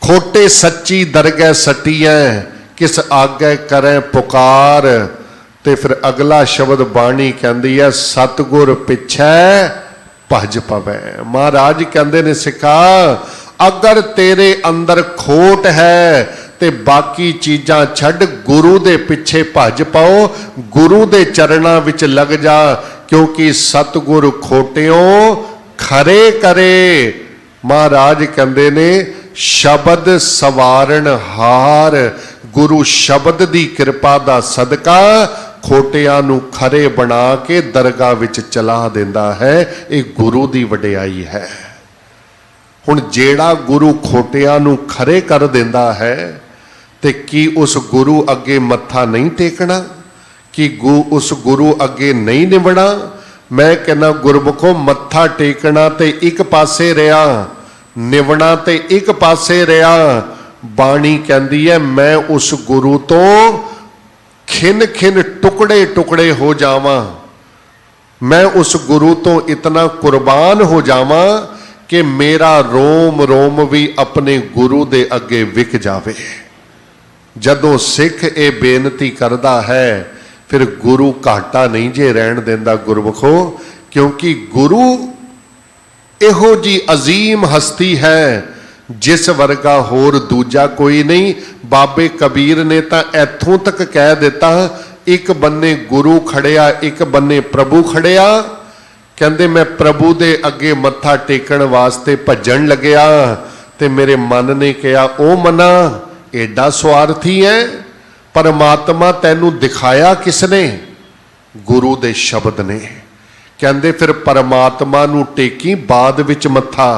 खोटे सच्ची दरगाह सटियां किस आगे करें पुकार। ते फिर अगला शब्द बाणी कहती है सतगुर पिछे भज पवै। महाराज कहते ने सिखा अगर तेरे अंदर खोट है ते बाकी चीज़ां छड्ड गुरु दे पिछे भज पाओ, गुरु दे चरणां विच लग जा, क्योंकि सतगुर खोटियों खरे करे। महाराज कहते ने शब्द सवारण हार, गुरु शब्द दी कृपा दा सदका खोटियां नू खरे बना के दरगाह विच चला देंदा है। ये गुरु दी वडियाई है। हुण जेड़ा गुरु खोटियां नू खरे कर देंदा है ते की उस गुरु अगे मत्था नहीं टेकना, कि उस गुरु अगे नहीं निवना? मैं कहना गुरमुखो मत्था टेकना ते एक पासे रहा, निवना ते एक पासे रहा। बाणी कहती है मैं उस गुरु तो खिन खिन टुकड़े टुकड़े हो जावां, मैं उस गुरु तो इतना कुर्बान हो जावां कि मेरा रोम रोम भी अपने गुरु दे अगे विक जावे। जदों सिख ये बेनती करदा है फिर गुरु घाटा नहीं जे रहन देंदा गुरमुखो, क्योंकि गुरु इहो जी अजीम हस्ती है जिस वर्गा होर दूजा कोई नहीं। बाबे कबीर ने तो इथों तक कह दिता, एक बन्ने गुरु खड़िया एक बन्ने प्रभु खड़िया। कहंदे मैं प्रभु दे अगे मत्था टेकण वास्ते भजन लग्या ते मेरे मन ने कहा ओ मना एडा स्वार्थी है, परमात्मा तैनू दिखाया किसने? गुरु दे शब्द ने। कहंदे फिर परमात्मा नू टेकी बाद विच मत्था,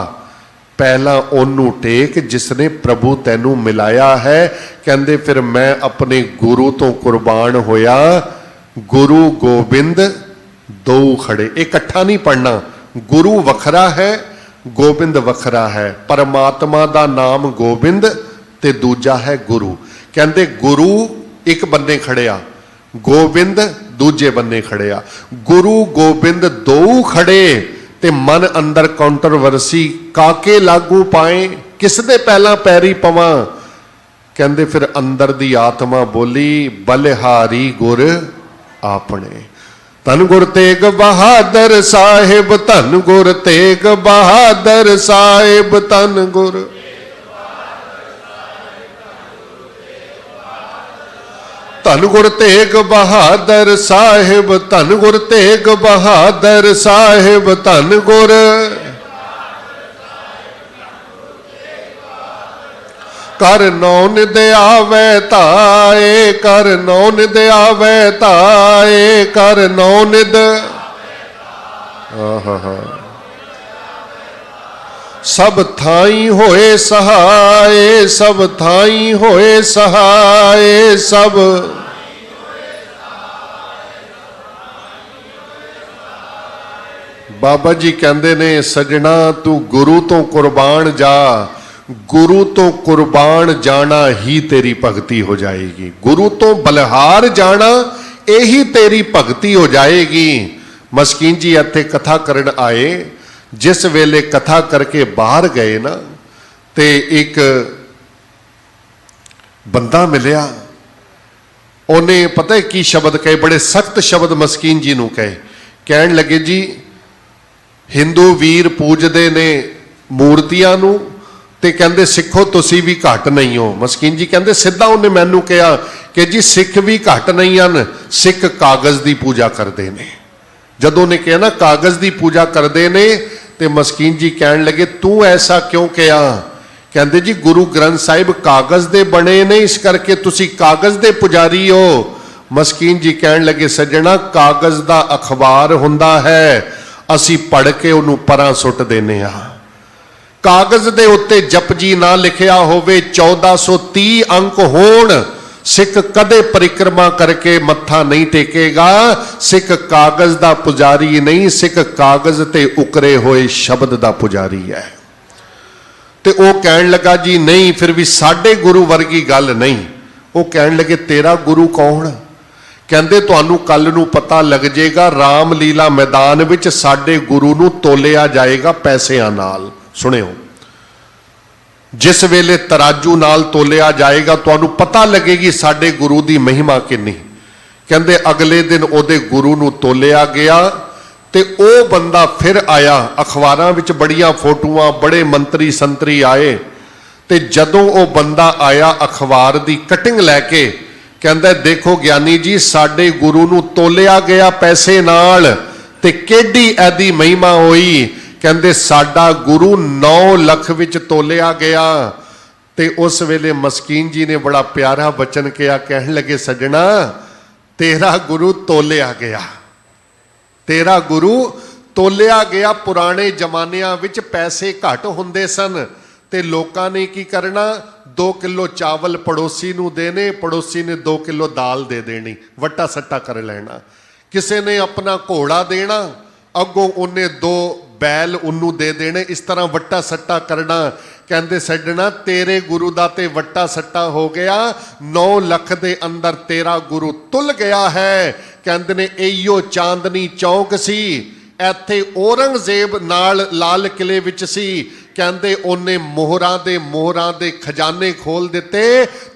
पहला ओनू टेक जिसने प्रभु तैनू मिलाया है। कहंदे फिर मैं अपने गुरु तो कुर्बान होया। गुरु गोबिंद दो खड़े, इकट्ठा नहीं पढ़ना, गुरु वखरा है गोबिंद वखरा है। परमात्मा दा नाम गोबिंद ते दूजा है गुरु। कहंदे गुरु एक बन्ने खड़िया, गोबिंद दूजे बन्ने खड़िया। गुरु गोबिंद दो खड़े ते मन अंदर काउंटरवर्सी काके लागू पाए, किसदे पहला पैरी पवां? कहंदे फिर अंदर दी आत्मा बोली बलिहारी गुर आपने। धन गुर तेग बहादुर साहिब, धन गुर तेग बहादुर साहिब, धन गुर धन गुर तेग बहादुर साहिब, धन गुर तेग बहादुर साहिब, धन गुर कर नौ निद आवे ताए, कर नौ निद आवे ताए, कर नौ निद सब थाई होए सहाय, सब थाई होए सहाय, सब बाबा जी कहते ने सजना तू गुरु तो कुर्बान जा, गुरु तो कुर्बान जाना ही तेरी भगती हो जाएगी। गुरु तो बलिहार जाना यही तेरी भगती हो जाएगी। मस्कीन जी इत्थे कथा करन आए, जिस वेले कथा करके बाहर गए ना ते एक बंदा मिलिया, उन्हें पता है की शब्द कहे, बड़े सख्त शब्द मस्कीन जी नूं कहे। कहन लगे जी हिंदू वीर पूजदे ने मूर्तियां नूं ते कहंदे सिखो तुसी भी घट नहीं हो। मस्कीन जी कहंदे सीधा उन्हें मैनू कहा कि जी सिख भी घट नहीं हैं, सिख कागज़ की पूजा करते हैं। जदों ने कहा ना कागज़ की पूजा करते हैं तो मस्कीन जी कहन लगे तू ऐसा क्यों कहा? कहते जी गुरु ग्रंथ साहिब कागज़ दे बने ने, इस करके तुसी कागज़ दे पुजारी हो। मस्कीन जी कहन लगे सज्जणा कागज़ का अखबार हुंदा है, असी पढ़ के उन्होंने परां सुट देने आ। कागज़ दे उत्ते जपजी ना लिखिया होवे, 1430 अंक होण, सिख कदे परिक्रमा करके मत्था नहीं टेकेगा। सिख कागज़ दा पुजारी नहीं, सिख कागज़ ते उकरे होए शब्द दा पुजारी है। ते वो कहन लगा जी नहीं फिर भी साडे गुरु वर्गी गल नहीं। वो कहन लगे तेरा गुरु कौन? कहंदे तुहानू कल नू पता लग जाएगा, रामलीला मैदान विच साडे गुरु नू तोलिया जाएगा पैसिਆਂ नाल। सुनियो जिस वेले तराजू नाल तोलिया जाएगा तुहानू पता लगेगी साडे गुरु की महिमा किन्नी। कहंदे अगले दिन उहदे गुरु नू तोलिया गया ते ओ बंदा फिर आया। अखबारां विच बड़ियां फोटोआं, बड़े मंत्री संतरी आए ते जदों ओ बंदा आया अखबार की कटिंग लैके कहंदा देखो ज्ञानी जी साडे गुरु नू तोलिया गया पैसे नाल ते केडी ऐदी महिमा होई। कहंदे साडा गुरु 9 लाख विच तोलिया गया। ते उस वेले मस्कीन जी ने बड़ा प्यारा वचन कहा, कहन लगे सज्जणा तेरा गुरु तोलिया गया, तेरा गुरु तोलिया गया। पुराने जमानिਆਂ विच पैसे घट हुंदे सन ते लोकां ने की करना, 2 किलो चावल पड़ोसी नूं देने, पड़ोसी ने 2 किलो दाल दे देनी, वट्टा सट्टा कर लेना। किसी ने अपना घोड़ा देना, अगों उन्हें 2 बैल उन्नू दे देने, इस तरह वट्टा सट्टा करना। कहंदे सज्जणा तेरे गुरु दा ते वट्टा सट्टा हो गया, 9 लाख दे अंदर तेरा गुरु तुल गया है। कहंदे ने इहो चांदनी चौक सी, इत्थे औरंगजेब नाल लाल किले विच सी। कहंदे उन्हें मोहरां दे खजाने खोल दिते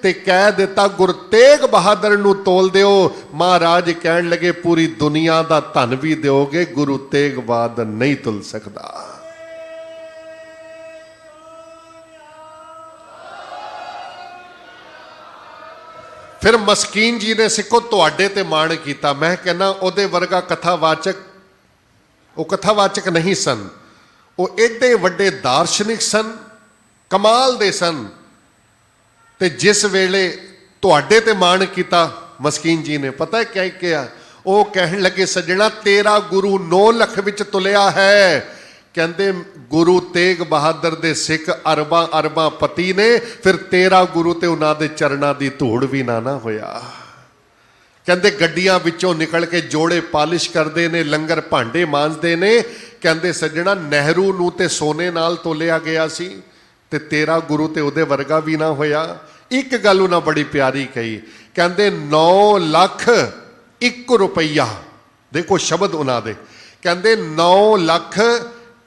ते कह दिता गुरु तेग बहादुर नूं तोल दिओ। महाराज कहन लगे पूरी दुनिया दा धन भी दिओगे, गुरु तेग बहादुर नहीं तुल सकदा। फिर मस्कीन जी ने सिखो तुहाडे ते मान कीता। मैं कहना उहदे वर्गा कथावाचक, वो कथावाचक नहीं सन, वो एडे वड्डे दार्शनिक सन, कमाल दे सन। ते जिस वेले तुहाडे ते मान कीता मस्कीन जी ने पता है क्या किया? वो कहन लगे सज्जणा तेरा गुरु 9 लाख विच तुलिया है। कहंदे गुरु तेग बहादुर दे सिख अरबां अरबां पति ने, फिर तेरा गुरु ते उन्हां दे चरणां दी धूड़ भी ना होया। कहंदे गड्डियां विचों निकल के जोड़े पालिश करते ने, लंगर भांडे मांजते ने। कहंदे सज्जणा नेहरू नूं ते सोने नाल तोलिया गया सी ते तेरा गुरु ते उहदे वर्गा भी ना होया। एक गल उन्हां बड़ी प्यारी कही, कहंदे 9 लाख 1 रुपया, देखो शब्द उन्हां दे, कहंदे 9 लाख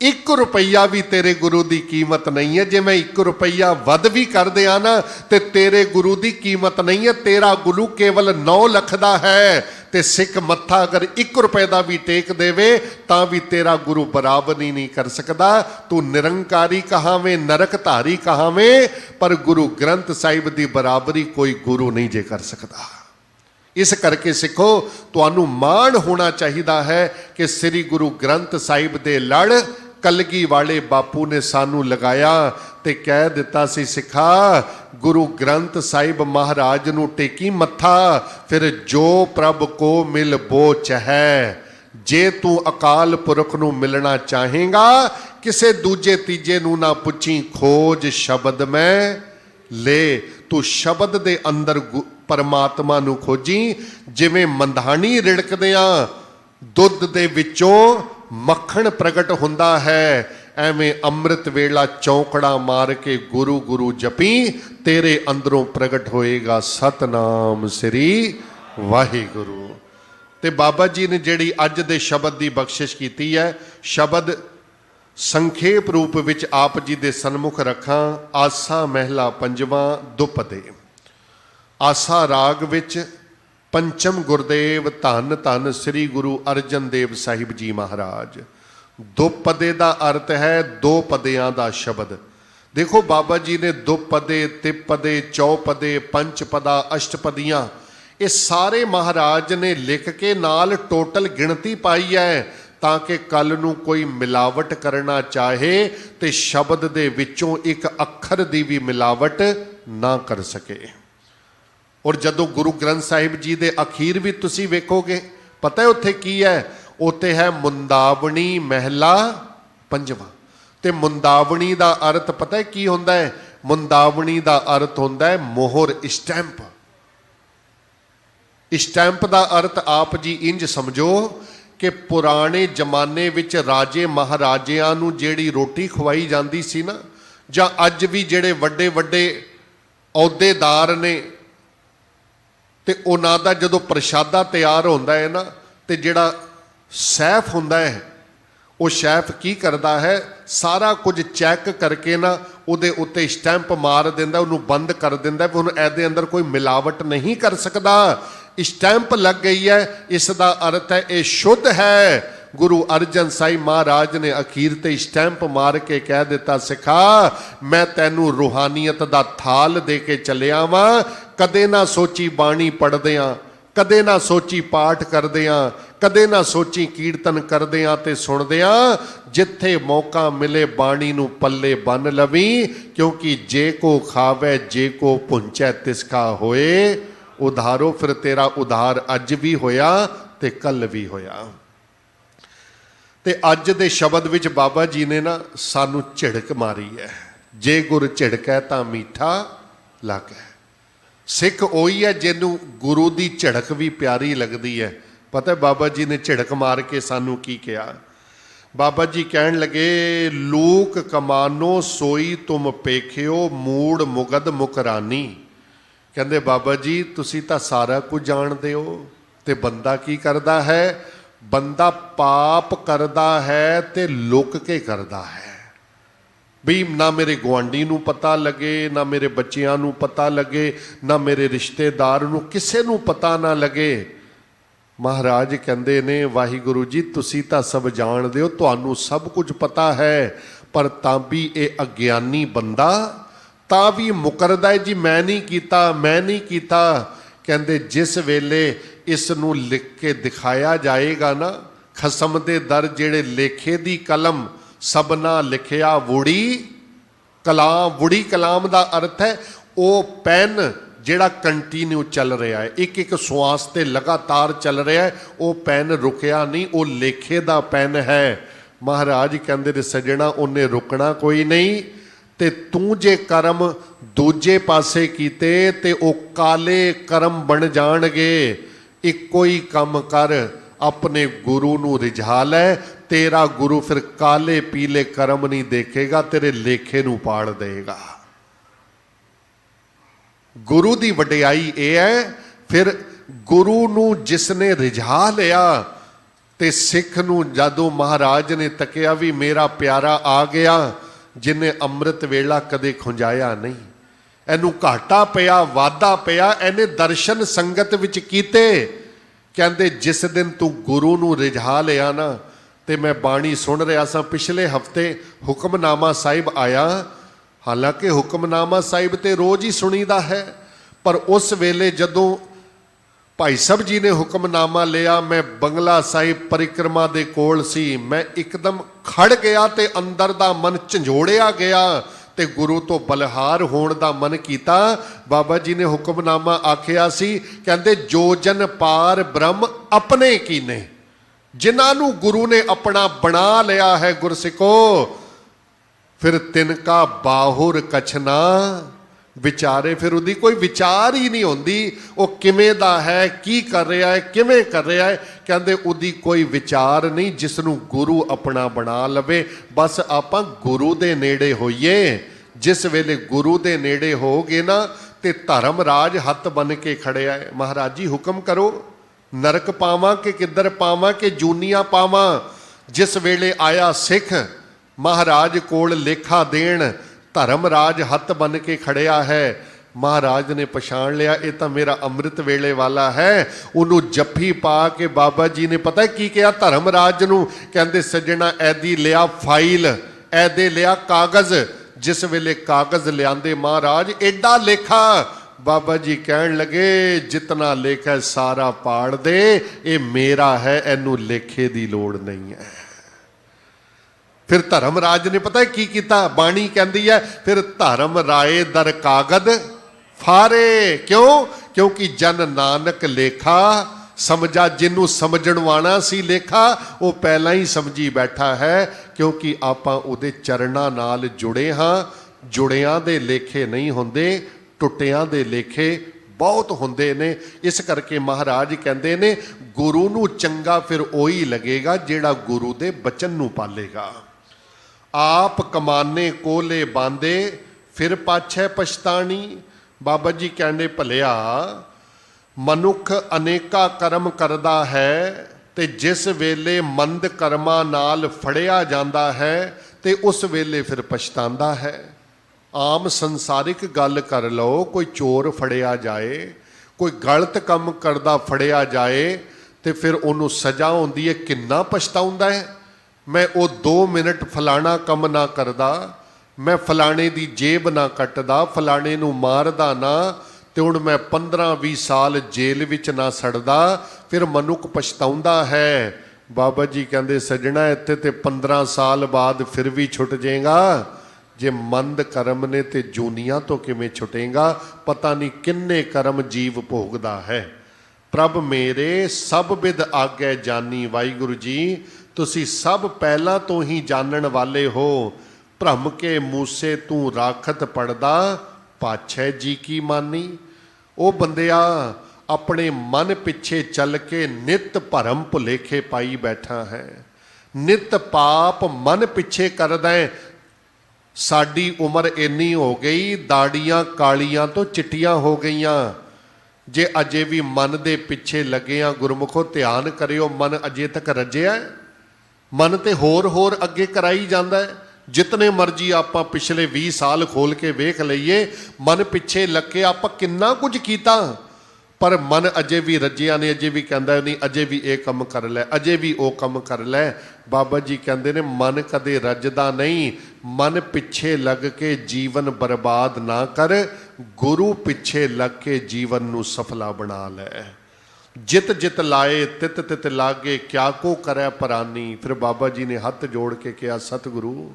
1 रुपया भी तेरे गुरु की कीमत नहीं है। जे मैं 1 रुपया वध भी कर दिया ना ते तेरे गुरु की कीमत नहीं है। तेरा गुरु केवल 9 लाख का है ते सिख मत्था अगर 1 रुपए का भी टेक देवे तां भी तेरा गुरु बराबरी नहीं कर सकता। तू निरंकारी कहावें, नरकधारी कहावें, पर गुरु ग्रंथ साहिब की बराबरी कोई गुरु नहीं जे कर सकता। इस करके सिखो तुहानू माण होना चाहिए है कि श्री गुरु ग्रंथ साहिब दे लड़ कलगी वाले बापू ने सानू लगाया ते कह दिता सी सिखा गुरु ग्रंथ साहिब महाराज नू टेकी मत्था, फिर जो प्रभ को मिल बो चह। जे तू अकाल पुरख नू मिलना चाहेगा किसे दूजे तीजे नूं ना पुछी, खोज शब्द में ले। तू शब्द दे अंदर परमात्मा नूं खोजी। जिवें मंधानी रिड़कदियां दुध दे विचों मक्खण प्रगट हुंदा है, एवें अमृत वेला चौंकड़ा मार के गुरु गुरु जपी, तेरे अंदरों प्रगट होएगा सतनाम श्री वाहिगुरु। ते बाबा जी ने जिहड़ी अज दे शब्द की बख्शिश की है, शब्द संखेप रूप विच आप जी दे सन्मुख रखा। आसा महला पंजवा दुपदे। आसा राग विच पंचम गुरदेव धन धन श्री गुरु अर्जन देव साहिब जी महाराज। दुपदे का अर्थ है दो पदियां का शब्द। देखो बाबा जी ने दुपदे, तिपदे, चौपदे, पंचपदा, अष्टपदियां, ये सारे महाराज ने लिख के नाल टोटल गिणती पाई है, ताकि कल नूं कोई मिलावट करना चाहे तो शब्द दे विचों एक अखर की भी मिलावट ना कर सके। और जदों गुरु ग्रंथ साहिब जी दे अखीर भी तुसी वेखोगे, पता है उत्थे की है? उत्ते है मुंदावणी महला पंजवा। ते मुंदावणी दा अर्थ पता है की होंदा है? मुंदावणी दा अर्थ होंदा है मोहर, स्टैंप। स्टैंप दा अर्थ आप जी इंज समझो कि पुराने जमाने विच राजे महाराजिਆਂ ਨੂੰ ਜਿਹੜੀ रोटी खवाई जाती सी ना, ਜਾਂ अज भी ਜਿਹੜੇ ਵੱਡੇ ਵੱਡੇ ਅਹੁਦੇਦਾਰ ने, ਤੇ ਉਹਨਾਂ ਦਾ ਜਦੋਂ ਪ੍ਰਸ਼ਾਦਾ ਤਿਆਰ ਹੁੰਦਾ ਹੈ ਨਾ, ਤੇ ਜਿਹੜਾ ਸੈਫ ਹੁੰਦਾ ਹੈ, ਉਹ ਸ਼ੈਫ ਕੀ ਕਰਦਾ ਹੈ, ਸਾਰਾ ਕੁਝ ਚੈੱਕ ਕਰਕੇ ਨਾ ਉਹਦੇ ਉੱਤੇ ਸਟੈਂਪ ਮਾਰ ਦਿੰਦਾ, ਉਹਨੂੰ ਬੰਦ ਕਰ ਦਿੰਦਾ ਵੀ ਹੁਣ ਇਹਦੇ ਅੰਦਰ ਕੋਈ ਮਿਲਾਵਟ नहीं कर सकता। स्टैंप लग गई है, इसका अर्थ है ये शुद्ध है। गुरु अर्जन साहिब महाराज ने अखीर ते स्टैंप मार के कह दिता, सिखा मैं तैनू रूहानियत दा थाल दे के चलिया वा। कदे ना सोची बाणी पढ़दियां, कदे ना सोची पाठ करदियां, कदे ना सोची कीर्तन करदियां ते सुनदियां। जिथे मौका मिले बाणी नू पल्ले बन लवी, क्योंकि जे को खावे जे को पुंचै तिसका होए उधारो। फिर तेरा उधार अज भी होया ते कल भी होया। ते अज दे शब्द विच बाबा जी ने ना सानू झिड़क मारी है, जे गुर झिड़कै तां मीठा लागै। सिख ओही है जिन्नू गुरु दी झिड़क भी प्यारी लगदी है। पता है बाबा जी ने झिड़क मार के सानू की कहा? बाबा जी कहन लगे, लूक कमानो सोई तुम पेखियो, मूड़ मुगद मुकरानी। कहते बाबा जी तुसी तां सारा कुछ जानते हो, ते बंदा की करता है? बंदा पाप करता है ते लुक के करता है, भी ना मेरे गुआंढी नूं पता लगे, ना मेरे बच्चियां नूं पता लगे, ना मेरे रिश्तेदार नूं किसे नूं पता ना लगे। महाराज कहते ने, वाहिगुरु जी तुसी तां सब जानते हो, तुहानूं सब कुछ पता है, पर तां भी ये अज्ञानी बंदा तां भी मुकरदा है, जी मैं नहीं कीता, मैं नहीं कीता। कहते जिस वेले इस नूं लिख के दिखाया जाएगा ना, खसम दे दर जेड़े लेखे दी कलम सबना लिखिया वुड़ी कलाम। वुड़ी कलाम दा अर्थ है वो पेन जेड़ा कंटीन्यू चल रहा है, एक एक श्वास ते लगातार चल रहा है, वो पेन रुकिया नहीं, वो लेखे दा पेन है। महाराज कहते सजना उन्हें रुकना कोई नहीं, ते तू जे कर्म दूजे पासे कीते ते ओ काले कर्म बन जाणगे। इक्को ही काम कर, अपने गुरु नूं रिझा लै, तेरा गुरु फिर काले पीले कर्म नहीं देखेगा, तेरे लेखे नूं पाड़ देगा। गुरु दी वडियाई यह है, फिर गुरु नूं जिसने रिझा लिया, ते सिख नूं जदों महाराज ने तकिया भी मेरा प्यारा आ गया, जिन्हें अमृत वेला कदे खुंजाया नहीं, इनू घाटा पिया, वाधा पिया, इन्हें दर्शन संगत विच कीते। कहते जिस दिन तू गुरु नूं रिझा लिया ना, ते मैं बाणी सुन रहा सा पिछले हफ्ते हुक्मनामा साहिब आया। हालांकि हुक्मनामा साहिब ते रोज़ ही सुनीदा है, पर उस वेले जदों भाई साहब जी ने हुक्मनामा लिया, मैं बंगला साहिब परिक्रमा दे कोल सी, मैं एकदम खड़ गया ते अंदर दा मन झंझोड़िया गया, ते गुरु तो बलहार होण दा मन कीता। बाबा जी ने हुक्मनामा आखिया सी, कहंदे जो जन पार ब्रह्म अपने कीने, जिन्हां नूं गुरु ने अपना बना लिया है गुरसिखो, फिर तिनका बाहुर कछना विचारे, फिर ਉਹਦੀ ਕੋਈ ਵਿਚਾਰ ਹੀ ਨਹੀਂ ਹੁੰਦੀ ਉਹ ਕਿਵੇਂ ਦਾ ਹੈ, ਕੀ ਕਰ ਰਿਹਾ ਹੈ, ਕਿਵੇਂ ਕਰ ਰਿਹਾ ਹੈ। ਕਹਿੰਦੇ ਉਹਦੀ ਕੋਈ ਵਿਚਾਰ ਨਹੀਂ ਜਿਸ ਨੂੰ ਗੁਰੂ ਆਪਣਾ ਬਣਾ ਲਵੇ। ਬਸ ਆਪਾਂ ਗੁਰੂ ਦੇ ਨੇੜੇ ਹੋਈਏ। ਜਿਸ ਵੇਲੇ ਗੁਰੂ ਦੇ ਨੇੜੇ ਹੋਗੇ ਨਾ ਤੇ ਧਰਮ ਰਾਜ ਹੱਥ ਬਨ ਕੇ ਖੜਿਆ ਹੈ। ਮਹਾਰਾਜ ਜੀ ਹੁਕਮ ਕਰੋ, ਨਰਕ ਪਾਵਾਂ ਕਿ ਕਿੱਧਰ ਪਾਵਾਂ ਕਿ ਜੂਨੀਆਂ ਪਾਵਾਂ। ਜਿਸ ਵੇਲੇ ਆਇਆ ਸਿੱਖ ਮਹਾਰਾਜ ਕੋਲ ਲੇਖਾ ਦੇਣ, ਧਰਮ ਰਾਜ ਹੱਥ ਬਨ ਕੇ ਖੜਿਆ ਹੈ। ਮਹਾਰਾਜ ਨੇ ਪਛਾਣ ਲਿਆ ਇਹ ਤਾਂ ਮੇਰਾ ਅੰਮ੍ਰਿਤ ਵੇਲੇ ਵਾਲਾ ਹੈ। ਉਹਨੂੰ ਜੱਫੀ ਪਾ ਕੇ ਬਾਬਾ ਜੀ ਨੇ ਪਤਾ ਕੀ ਕਿਹਾ ਧਰਮ ਰਾਜ ਨੂੰ? ਕਹਿੰਦੇ ਸੱਜਣਾ ਐਦੀ ਲਿਆ ਫਾਈਲ, ਐਦੇ ਲਿਆ ਕਾਗਜ਼। ਜਿਸ ਵੇਲੇ ਕਾਗਜ਼ ਲਿਆਂਦੇ ਮਹਾਰਾਜ ਐਡਾ ਲੇਖਾ, ਬਾਬਾ ਜੀ ਕਹਿਣ ਲੱਗੇ ਜਿਤਨਾ ਲੇਖਾ ਸਾਰਾ ਪਾੜ ਦੇ, ਇਹ ਮੇਰਾ ਹੈ, ਇਹਨੂੰ ਲੇਖੇ ਦੀ ਲੋੜ ਨਹੀਂ ਹੈ। ਫਿਰ ਧਰਮ ਰਾਜ ਨੇ ਪਤਾ ਕੀ ਕੀਤਾ? ਬਾਣੀ ਕਹਿੰਦੀ ਹੈ ਫਿਰ ਧਰਮ ਰਾਏ ਦਰ ਕਾਗਦ ਫਾਰੇ। ਕਿਉਂ? ਕਿਉਂਕਿ ਜਨ ਨਾਨਕ ਲੇਖਾ ਸਮਝਾ। ਜਿਹਨੂੰ ਸਮਝਣ ਵਾਲਾ ਸੀ ਲੇਖਾ ਉਹ ਪਹਿਲਾਂ ਹੀ ਸਮਝੀ ਬੈਠਾ ਹੈ। ਕਿਉਂਕਿ ਆਪਾਂ ਉਹਦੇ ਚਰਨਾਂ ਨਾਲ ਜੁੜੇ ਹਾਂ। ਜੁੜਿਆਂ ਦੇ ਲੇਖੇ ਨਹੀਂ ਹੁੰਦੇ, ਟੁੱਟਿਆਂ ਦੇ ਲੇਖੇ ਬਹੁਤ ਹੁੰਦੇ ਨੇ। ਇਸ ਕਰਕੇ ਮਹਾਰਾਜ ਕਹਿੰਦੇ ਨੇ ਗੁਰੂ ਨੂੰ ਚੰਗਾ ਫਿਰ ਉਹੀ ਲੱਗੇਗਾ ਜਿਹੜਾ ਗੁਰੂ ਦੇ ਬਚਨ ਨੂੰ ਪਾਲੇਗਾ। ਆਪ ਕਮਾਨੇ ਕੋਲੇ ਬਾਂਦੇ ਫਿਰ ਪਾਛੈ ਪਛਤਾਣੀ। ਬਾਬਾ ਜੀ ਕਹਿੰਦੇ ਭਲਿਆ ਮਨੁੱਖ ਅਨੇਕਾਂ ਕਰਮ ਕਰਦਾ ਹੈ ਤੇ ਜਿਸ ਵੇਲੇ ਮੰਦ ਕਰਮਾਂ ਨਾਲ ਫੜਿਆ ਜਾਂਦਾ ਹੈ ਤੇ ਉਸ ਵੇਲੇ ਫਿਰ ਪਛਤਾਉਂਦਾ ਹੈ। ਆਮ ਸੰਸਾਰਿਕ ਗੱਲ ਕਰ ਲਓ, ਕੋਈ ਚੋਰ ਫੜਿਆ ਜਾਏ, ਕੋਈ ਗਲਤ ਕੰਮ ਕਰਦਾ ਫੜਿਆ ਜਾਏ ਤੇ ਫਿਰ ਉਹਨੂੰ ਸਜ਼ਾ ਹੁੰਦੀ ਹੈ, ਕਿੰਨਾ ਪਛਤਾਉਂਦਾ ਹੈ। ਮੈਂ ਉਹ 2 ਮਿੰਟ ਫਲਾਣਾ ਕੰਮ ਨਾ ਕਰਦਾ, ਮੈਂ ਫਲਾਣੇ ਦੀ ਜੇਬ ਨਾ ਕੱਟਦਾ, ਫਲਾਣੇ ਨੂੰ ਮਾਰਦਾ ਨਾ, ਤੇ ਹੁਣ ਮੈਂ 15-20 ਸਾਲ ਜੇਲ੍ਹ ਵਿੱਚ ਨਾ ਸੜਦਾ। ਫਿਰ ਮਨੁੱਖ ਪਛਤਾਉਂਦਾ ਹੈ। ਬਾਬਾ ਜੀ ਕਹਿੰਦੇ ਸੱਜਣਾ ਇੱਥੇ ਤੇ 15 ਸਾਲ ਬਾਅਦ ਫਿਰ ਵੀ ਛੁੱਟ ਜਾਏਗਾ। ਜੇ ਮੰਦ ਕਰਮ ਨੇ ਤੇ ਜੂਨੀਆਂ ਤੋਂ ਕਿਵੇਂ ਛੁਟੇਗਾ? ਪਤਾ ਨਹੀਂ ਕਿੰਨੇ ਕਰਮ ਜੀਵ ਭੋਗਦਾ ਹੈ। ਪ੍ਰਭ ਮੇਰੇ ਸਭ ਬਿਦ ਆਗੈ ਜਾਨੀ। ਵਾਹਿਗੁਰੂ ਜੀ ਤੁਸੀਂ ਸਭ ਪਹਿਲਾਂ ਤੋਂ ਹੀ ਜਾਣਨ ਵਾਲੇ ਹੋ। ਭ੍ਰਮ ਕੇ ਮੂਸੇ ਤੂੰ ਰਾਖਤ ਪੜਦਾ, ਪਾਛੈ ਜੀ ਕੀ ਮਾਨੀ। ਉਹ ਬੰਦਿਆ ਆਪਣੇ ਮਨ ਪਿੱਛੇ ਚੱਲ ਕੇ ਨਿਤ ਭਰਮ ਭੁਲੇਖੇ ਪਾਈ ਬੈਠਾ ਹੈ। ਨਿਤ ਪਾਪ ਮਨ ਪਿੱਛੇ ਕਰਦਾ ਹੈ। ਸਾਡੀ ਉਮਰ ਇੰਨੀ ਹੋ ਗਈ, ਦਾੜੀਆਂ ਕਾਲੀਆਂ ਤੋਂ ਚਿੱਟੀਆਂ ਹੋ ਗਈਆਂ। ਜੇ ਅਜੇ ਵੀ ਮਨ ਦੇ ਪਿੱਛੇ ਲੱਗੇ ਆ, ਗੁਰਮੁਖੋ ਧਿਆਨ ਕਰਿਓ, ਮਨ ਅਜੇ ਤੱਕ ਰੱਜਿਆ। ਮਨ ਤੇ ਹੋਰ ਅੱਗੇ ਕਰਾਈ ਜਾਂਦਾ ਹੈ। ਜਿਤਨੇ ਮਰਜੀ ਆਪਾਂ ਪਿਛਲੇ 20 ਸਾਲ ਖੋਲ ਕੇ ਵੇਖ ਲਈਏ, ਮਨ ਪਿੱਛੇ ਲੱਗੇ ਆਪਾਂ ਕਿੰਨਾ ਕੁਝ ਕੀਤਾ, ਪਰ ਮਨ ਅਜੇ ਵੀ ਰੱਜਿਆ ਨੇ। ਅਜੇ ਵੀ ਕਹਿੰਦਾ ਨਹੀਂ, ਅਜੇ ਵੀ ਇਹ ਕੰਮ ਕਰ ਲੈ, ਅਜੇ ਵੀ ਉਹ ਕੰਮ ਕਰ ਲੈ। ਬਾਬਾ ਜੀ ਕਹਿੰਦੇ ਨੇ ਮਨ ਕਦੇ ਰੱਜਦਾ ਨਹੀਂ। ਮਨ ਪਿੱਛੇ ਲੱਗ ਕੇ ਜੀਵਨ ਬਰਬਾਦ ਨਾ ਕਰ, ਗੁਰੂ ਪਿੱਛੇ ਲੱਗ ਕੇ ਜੀਵਨ ਨੂੰ ਸਫਲਾ ਬਣਾ ਲੈ। ਜਿਤ ਜਿਤ ਲਾਏ ਤਿਤ ਤਿਤ ਲਾਗੇ, ਕਿਆ ਕੋ ਕਰੈ ਪਰਾਨੀ। ਫਿਰ ਬਾਬਾ ਜੀ ਨੇ ਹੱਥ ਜੋੜ ਕੇ ਕਿਹਾ ਸਤਿਗੁਰੂ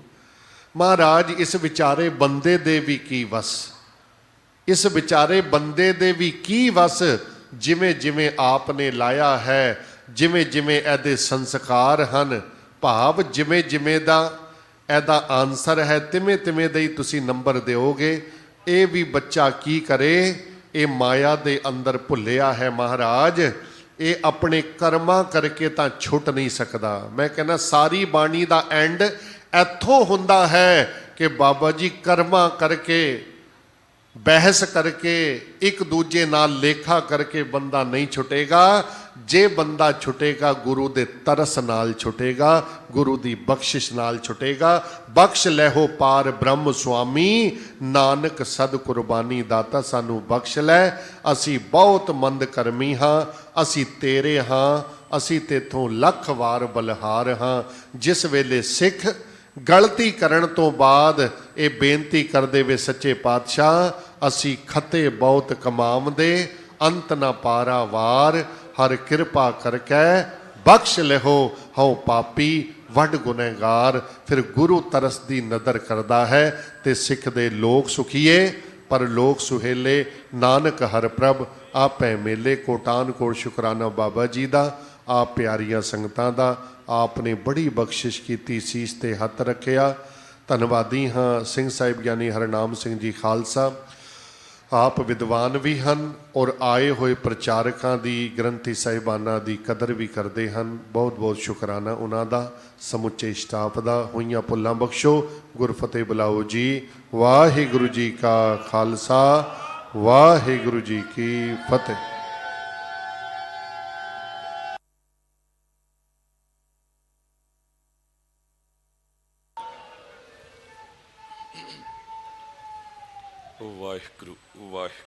ਮਹਾਰਾਜ ਇਸ ਵਿਚਾਰੇ ਬੰਦੇ ਦੇ ਵੀ ਕੀ ਵਸ, ਇਸ ਵਿਚਾਰੇ ਬੰਦੇ ਦੇ ਵੀ ਕੀ ਵਸ। ਜਿਵੇਂ ਜਿਵੇਂ ਆਪ ਨੇ ਲਾਇਆ ਹੈ, ਜਿਵੇਂ ਜਿਵੇਂ ਇਹਦੇ ਸੰਸਕਾਰ ਹਨ, ਭਾਵ ਜਿਵੇਂ ਜਿਵੇਂ ਦਾ ਇਹਦਾ ਆਨਸਰ ਹੈ, ਤਿਵੇਂ ਤਿਵੇਂ ਦਾ ਹੀ ਤੁਸੀਂ ਨੰਬਰ ਦਿਓਗੇ। ਇਹ ਵੀ ਬੱਚਾ ਕੀ ਕਰੇ? ਇਹ ਮਾਇਆ ਦੇ ਅੰਦਰ ਭੁੱਲਿਆ ਹੈ ਮਹਾਰਾਜ। ਇਹ ਆਪਣੇ ਕਰਮਾਂ ਕਰਕੇ ਤਾਂ ਛੁੱਟ ਨਹੀਂ ਸਕਦਾ। ਮੈਂ ਕਹਿੰਦਾ ਸਾਰੀ ਬਾਣੀ ਦਾ ਐਂਡ ਇੱਥੋਂ ਹੁੰਦਾ ਹੈ ਕਿ ਬਾਬਾ ਜੀ ਕਰਮਾਂ ਕਰਕੇ, ਬਹਿਸ ਕਰਕੇ, ਇੱਕ ਦੂਜੇ ਨਾਲ ਲੇਖਾ ਕਰਕੇ ਬੰਦਾ ਨਹੀਂ ਛੁਟੇਗਾ। ਜੇ ਬੰਦਾ ਛੁਟੇਗਾ ਗੁਰੂ ਦੇ ਤਰਸ ਨਾਲ ਛੁਟੇਗਾ, ਗੁਰੂ ਦੀ ਬਖਸ਼ਿਸ਼ ਨਾਲ ਛੁਟੇਗਾ। ਬਖਸ਼ ਲੈਹੋ ਪਾਰ ਬ੍ਰਹਮ ਸੁਆਮੀ, ਨਾਨਕ ਸਦ ਕੁਰਬਾਨੀ ਦਾਤਾ ਸਾਨੂੰ ਬਖਸ਼ ਲੈ। ਅਸੀਂ ਬਹੁਤ ਮੰਦ ਕਰਮੀ ਹਾਂ, ਅਸੀਂ ਤੇਰੇ ਹਾਂ, ਅਸੀਂ ਤੇਥੋਂ ਲੱਖ ਵਾਰ ਬਲਹਾਰ ਹਾਂ। ਜਿਸ ਵੇਲੇ ਸਿੱਖ ਗਲਤੀ ਕਰਨ ਤੋਂ ਬਾਅਦ ਇਹ ਬੇਨਤੀ ਕਰਦੇ ਵੇ ਸੱਚੇ ਪਾਤਸ਼ਾਹ ਅਸੀਂ ਖਤੇ ਬਹੁਤ ਕਮਾਵਦੇ, ਅੰਤ ਨਾ ਪਾਰਾ ਵਾਰ, ਹਰ ਕਿਰਪਾ ਕਰਕੇ ਬਖਸ਼ ਲਿਹੋ ਹਉ ਪਾਪੀ ਵੱਡ ਗੁਨਹਗਾਰ। ਫਿਰ ਗੁਰੂ ਤਰਸ ਦੀ ਨਦਰ ਕਰਦਾ ਹੈ ਤੇ ਸਿੱਖ ਦੇ ਲੋਕ ਸੁਖੀਏ ਪਰ ਲੋਕ ਸੁਹੇਲੇ। ਨਾਨਕ ਹਰ ਪ੍ਰਭ ਆਪੈ ਮੇਲੇ। ਕੋਟਾਨ ਕੋਟ ਸ਼ੁਕਰਾਨਾ ਬਾਬਾ ਜੀ ਦਾ, ਆਪ ਪਿਆਰੀਆਂ ਸੰਗਤਾਂ ਦਾ। ਆਪ ਨੇ ਬੜੀ ਬਖਸ਼ਿਸ਼ ਕੀਤੀ, ਸੀਸ ਤੇ ਹੱਥ ਰੱਖਿਆ। ਧੰਨਵਾਦੀ ਹਾਂ ਸਿੰਘ ਸਾਹਿਬ ਗਿਆਨੀ ਹਰਨਾਮ ਸਿੰਘ ਜੀ ਖਾਲਸਾ। ਆਪ ਵਿਦਵਾਨ ਵੀ ਹਨ ਔਰ ਆਏ ਹੋਏ ਪ੍ਰਚਾਰਕਾਂ ਦੀ ਗ੍ਰੰਥੀ ਸਾਹਿਬਾਨਾਂ ਦੀ ਕਦਰ ਵੀ ਕਰਦੇ ਹਨ। ਬਹੁਤ ਬਹੁਤ ਸ਼ੁਕਰਾਨਾ ਉਹਨਾਂ ਦਾ, ਸਮੁੱਚੇ ਸਟਾਫ ਦਾ। ਹੋਈਆਂ ਭੁੱਲਾਂ ਬਖਸ਼ੋ, ਗੁਰਫਤਿਹ ਬੁਲਾਓ ਜੀ। ਵਾਹਿਗੁਰੂ ਜੀ ਕਾ ਖਾਲਸਾ, ਵਾਹਿਗੁਰੂ ਜੀ ਕੀ ਫਤਿਹ। ਵਾਹਿਗੁਰੂ ਵਾਹਿਗੁਰੂ।